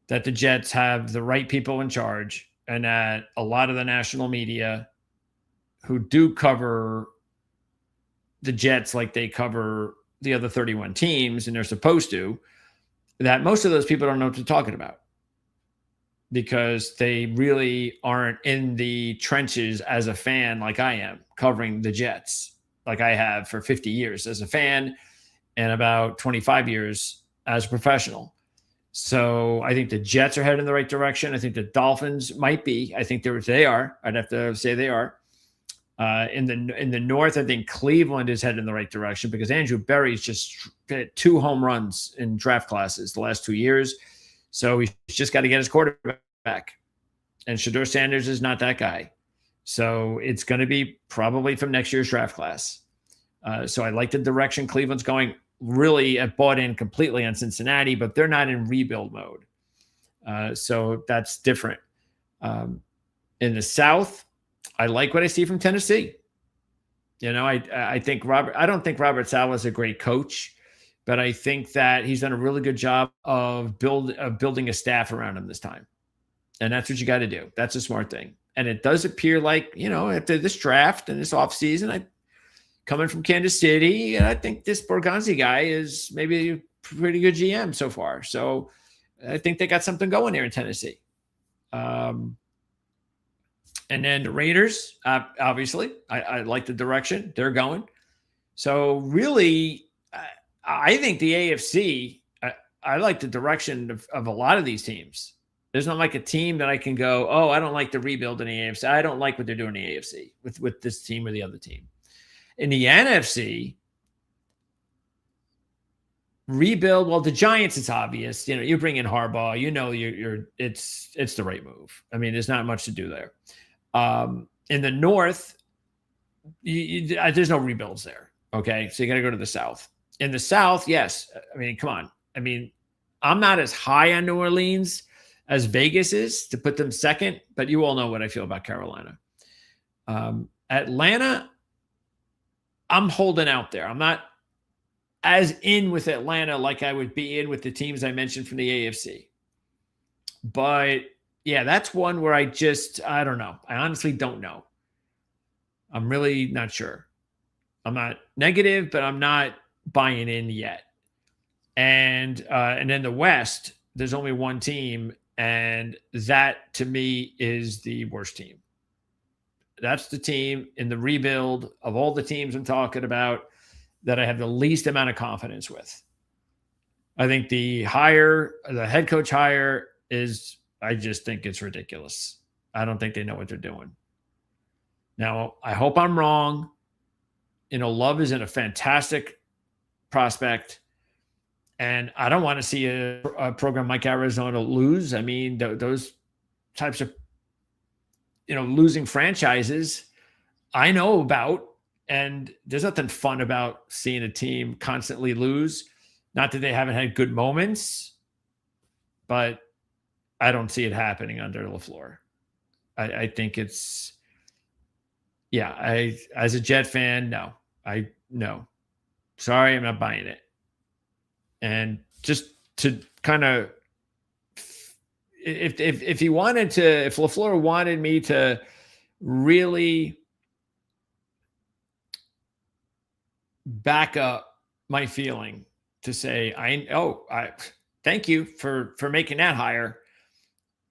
that the Jets have the right people in charge, and that a lot of the national media who do cover the Jets like they cover the other 31 teams, and they're supposed to, that most of those people don't know what they're talking about because they really aren't in the trenches as a fan like I am covering the Jets like I have for 50 years as a fan and about 25 years as a professional. So I think the Jets are headed in the right direction. I think the Dolphins might be. I think they are. I'd have to say they are. In the North, I think Cleveland is headed in the right direction because Andrew Berry's just hit 2 home runs in draft classes the last 2 years. So he's just got to get his quarterback. And Shedeur Sanders is not that guy. So it's going to be probably from next year's draft class. So I like the direction Cleveland's going. Really have bought in completely on Cincinnati, but they're not in rebuild mode. So that's different. In the South, I like what I see from Tennessee. You know, I think I don't think Robert Saleh is a great coach, but I think that he's done a really good job of building a staff around him this time. And that's what you got to do. That's a smart thing. And it does appear like, you know, after this draft and this offseason, coming from Kansas City, and I think this Borgonzi guy is maybe a pretty good GM so far. So I think they got something going there in Tennessee. And then the Raiders, obviously, I like the direction they're going. So really, I think the AFC, I like the direction of a lot of these teams. There's not like a team that I can go, oh, I don't like the rebuild in the AFC. I don't like what they're doing in the AFC with this team or the other team. In the NFC, rebuild. Well, the Giants, it's obvious. You know, you bring in Harbaugh. You know, it's the right move. I mean, there's not much to do there. In the North, there's no rebuilds there. Okay, so you got to go to the South. In the South, yes. I mean, come on. I mean, I'm not as high on New Orleans as Vegas is to put them second, but you all know what I feel about Carolina. Atlanta, I'm holding out there. I'm not as in with Atlanta like I would be in with the teams I mentioned from the AFC. But yeah, that's one where I don't know. I honestly don't know. I'm really not sure. I'm not negative, but I'm not buying in yet. And then the West, there's only one team, and that to me is the worst team. That's the team in the rebuild of all the teams I'm talking about that I have the least amount of confidence with. I think the head coach hire I just think it's ridiculous. I don't think they know what they're doing. Now, I hope I'm wrong. You know, Love is in a fantastic prospect, and I don't want to see a program like Arizona lose. I mean, those types of, you know, losing franchises I know about, and there's nothing fun about seeing a team constantly lose. Not that they haven't had good moments, but I don't see it happening under LaFleur. I think it's, as a Jet fan, no. Sorry, I'm not buying it. And just to kind of, if LaFleur wanted me to really back up my feeling to say, I thank you for making that hire,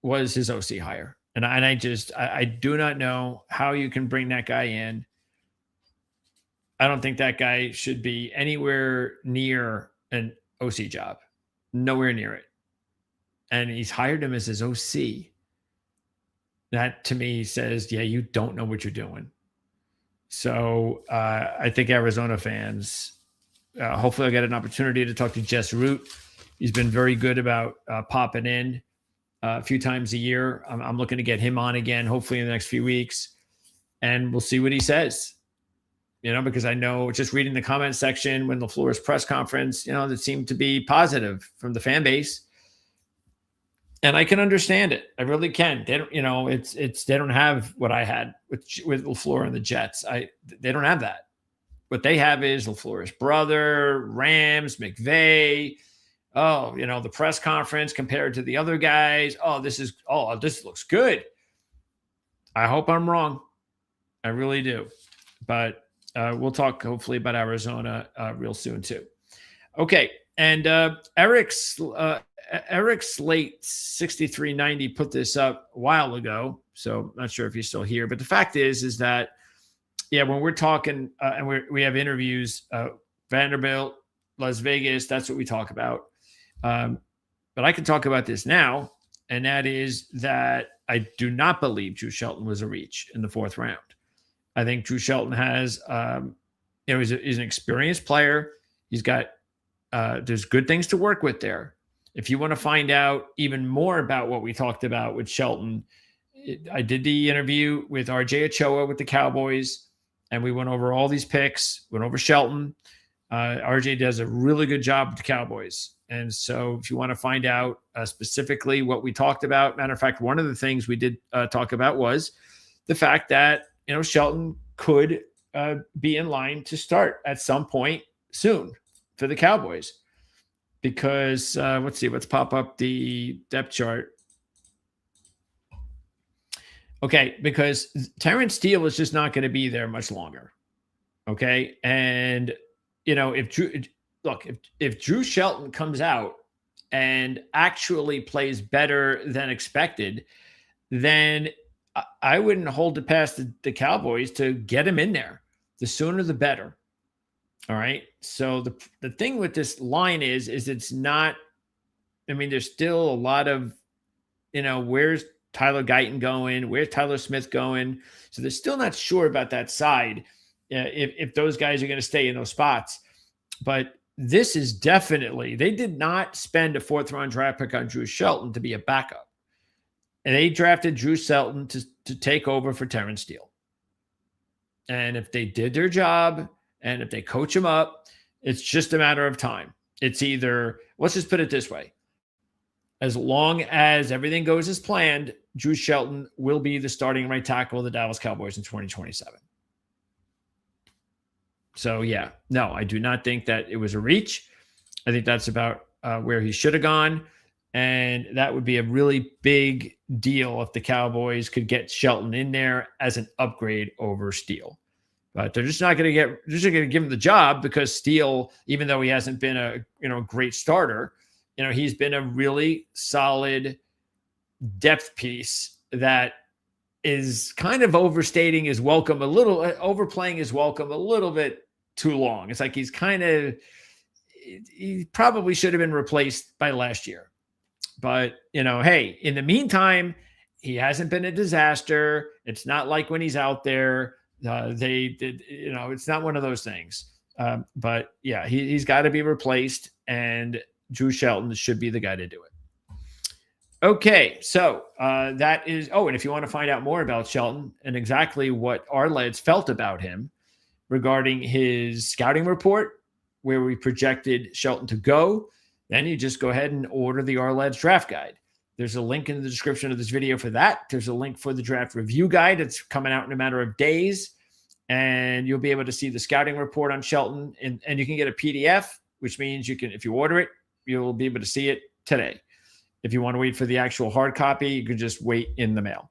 was his OC hire. And I do not know how you can bring that guy in. I don't think that guy should be anywhere near an OC job. Nowhere near it. And he's hired him as his OC. That to me says, yeah, you don't know what you're doing. So I think Arizona fans, hopefully I'll get an opportunity to talk to Jess Root. He's been very good about popping in a few times a year. I'm looking to get him on again, hopefully in the next few weeks. And we'll see what he says. Because I know just reading the comment section when LaFleur's press conference, that seemed to be positive from the fan base. And I can understand it. I really can. They don't, they don't have what I had with LaFleur and the Jets. They don't have that. What they have is LaFleur's brother, Rams, McVay. Oh, the press conference compared to the other guys. This looks good. I hope I'm wrong. I really do. But we'll talk hopefully about Arizona real soon too. Okay. And Eric Slate 6390 put this up a while ago, so I'm not sure if he's still here. But the fact is that, when we're talking and we have interviews, Vanderbilt, Las Vegas, that's what we talk about. But I can talk about this now, and that is that I do not believe Drew Shelton was a reach in the 4th round. I think Drew Shelton has, he's an experienced player. He's got, there's good things to work with there. If you want to find out even more about what we talked about with Shelton, I did the interview with RJ Ochoa with the Cowboys, and we went over all these picks, went over Shelton. RJ does a really good job with the Cowboys. And so if you want to find out specifically what we talked about, matter of fact, one of the things we did talk about was the fact that, Shelton could be in line to start at some point soon for the Cowboys. Because let's pop up the depth chart. Okay, because Terrence Steele is just not going to be there much longer. Okay, and if Drew Shelton comes out and actually plays better than expected, then I wouldn't hold it past the Cowboys to get him in there. The sooner the better. All right. So the thing with this line is it's not, there's still a lot of, where's Tyler Guyton going? Where's Tyler Smith going? So they're still not sure about that side, if those guys are going to stay in those spots. But this is definitely, they did not spend a 4th round draft pick on Drew Shelton to be a backup. And they drafted Drew Shelton to take over for Terrence Steele. And if they did their job, and if they coach him up, it's just a matter of time. It's either, let's just put it this way. As long as everything goes as planned, Drew Shelton will be the starting right tackle of the Dallas Cowboys in 2027. So, no, I do not think that it was a reach. I think that's about where he should have gone. And that would be a really big deal if the Cowboys could get Shelton in there as an upgrade over Steele. But they're just not going to give him the job because Steele, even though he hasn't been a great starter, he's been a really solid depth piece that is kind of overstating his welcome overplaying his welcome a little bit too long. It's like he probably should have been replaced by last year. But, hey, in the meantime, he hasn't been a disaster. It's not like when he's out there. It's not one of those things. But he's got to be replaced, and Drew Shelton should be the guy to do it. Okay, so that is. Oh, and if you want to find out more about Shelton and exactly what Ourlads felt about him regarding his scouting report, where we projected Shelton to go, then you just go ahead and order the Ourlads draft guide. There's a link in the description of this video for that. There's a link for the draft review guide. It's coming out in a matter of days. And you'll be able to see the scouting report on Shelton. And you can get a PDF, which means you can, if you order it, you'll be able to see it today. If you want to wait for the actual hard copy, you can just wait in the mail.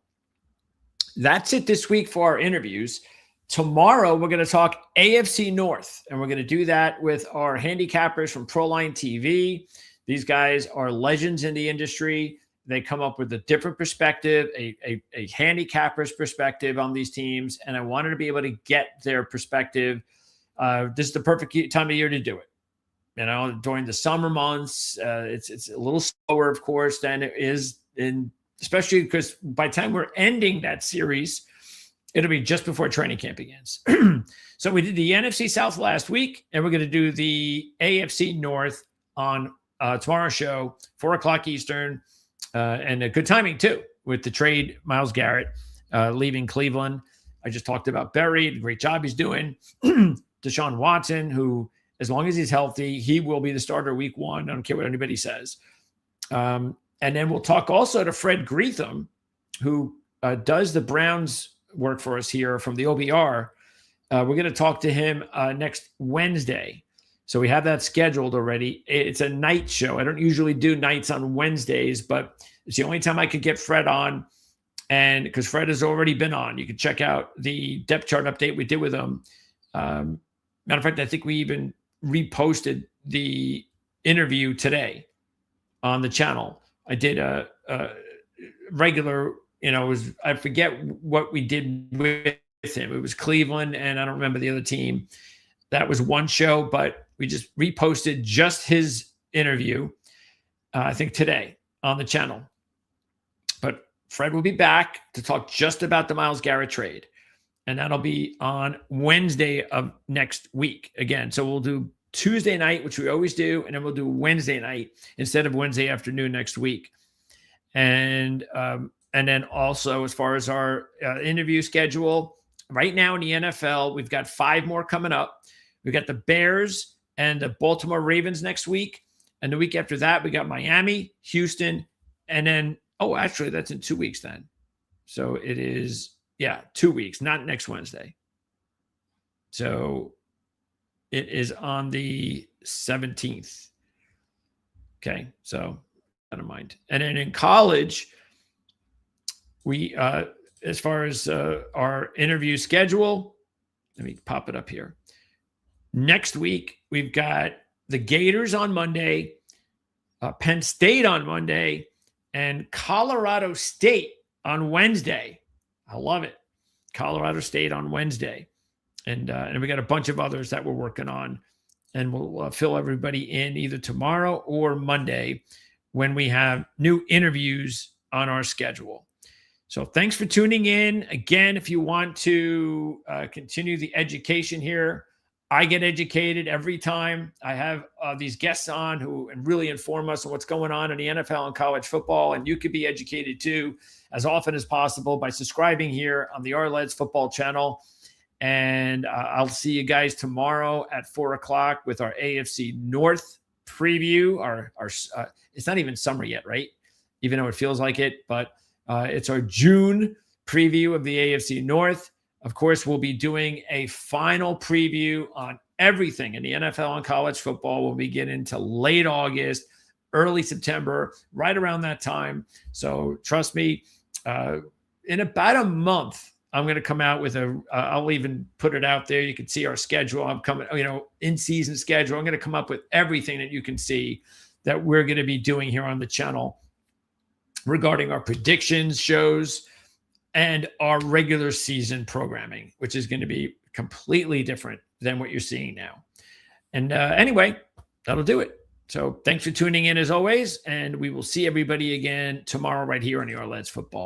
That's it this week for our interviews. Tomorrow, we're going to talk AFC North, and we're going to do that with our handicappers from ProLine TV. These guys are legends in the industry. They come up with a different perspective, a handicapper's perspective on these teams, and I wanted to be able to get their perspective. This is the perfect time of year to do it. during the summer months. It's a little slower, of course, than it is especially because by the time we're ending that series, it'll be just before training camp begins. So we did the NFC South last week, and we're going to do the AFC North on tomorrow's show, 4:00 Eastern, and a good timing too with the trade. Myles Garrett leaving Cleveland. I just talked about Berry, the great job he's doing. Deshaun Watson, who, as long as he's healthy, he will be the starter week 1. I don't care what anybody says. And then we'll talk also to Fred Greetham, who does the Browns work for us here from the OBR. We're going to talk to him next Wednesday. So we have that scheduled already. It's a night show. I don't usually do nights on Wednesdays, but it's the only time I could get Fred on. And because Fred has already been on, you can check out the depth chart update we did with him. Matter of fact, I think we even reposted the interview today on the channel. I did a regular, I forget what we did with him. It was Cleveland, and I don't remember the other team. That was one show, but we just reposted just his interview, I think today on the channel. But Fred will be back to talk just about the Myles Garrett trade. And that'll be on Wednesday of next week again. So we'll do Tuesday night, which we always do, and then we'll do Wednesday night instead of Wednesday afternoon next week. And then also, as far as our interview schedule, right now in the NFL, we've got 5 more coming up. We've got the Bears and the Baltimore Ravens next week. And the week after that, we got Miami, Houston, and then, actually, that's in 2 weeks then. So it is, 2 weeks, not next Wednesday. So it is on the 17th. Okay, so keep that in mind. And then in college, we, as far as our interview schedule, let me pop it up here. Next week, we've got the Gators on Monday, Penn State on Monday, and Colorado State on Wednesday. I love it. Colorado State on Wednesday. And we got a bunch of others that we're working on. And we'll fill everybody in either tomorrow or Monday when we have new interviews on our schedule. So thanks for tuning in. Again, if you want to continue the education here, I get educated every time I have these guests on who really inform us on what's going on in the NFL and college football. And you could be educated too, as often as possible by subscribing here on the Ourlads Football channel. And I'll see you guys tomorrow at 4:00 with our AFC North preview. Our it's not even summer yet, right? Even though it feels like it, but it's our June preview of the AFC North. Of course, we'll be doing a final preview on everything in the NFL and college football. We'll be getting into late August, early September, right around that time. So trust me, in about a month, I'm going to come out with I'll even put it out there. You can see our schedule. I'm coming, in-season schedule. I'm going to come up with everything that you can see that we're going to be doing here on the channel regarding our predictions shows and our regular season programming, which is going to be completely different than what you're seeing now. And anyway, that'll do it. So thanks for tuning in as always, and we will see everybody again tomorrow right here on the Ourlads Football.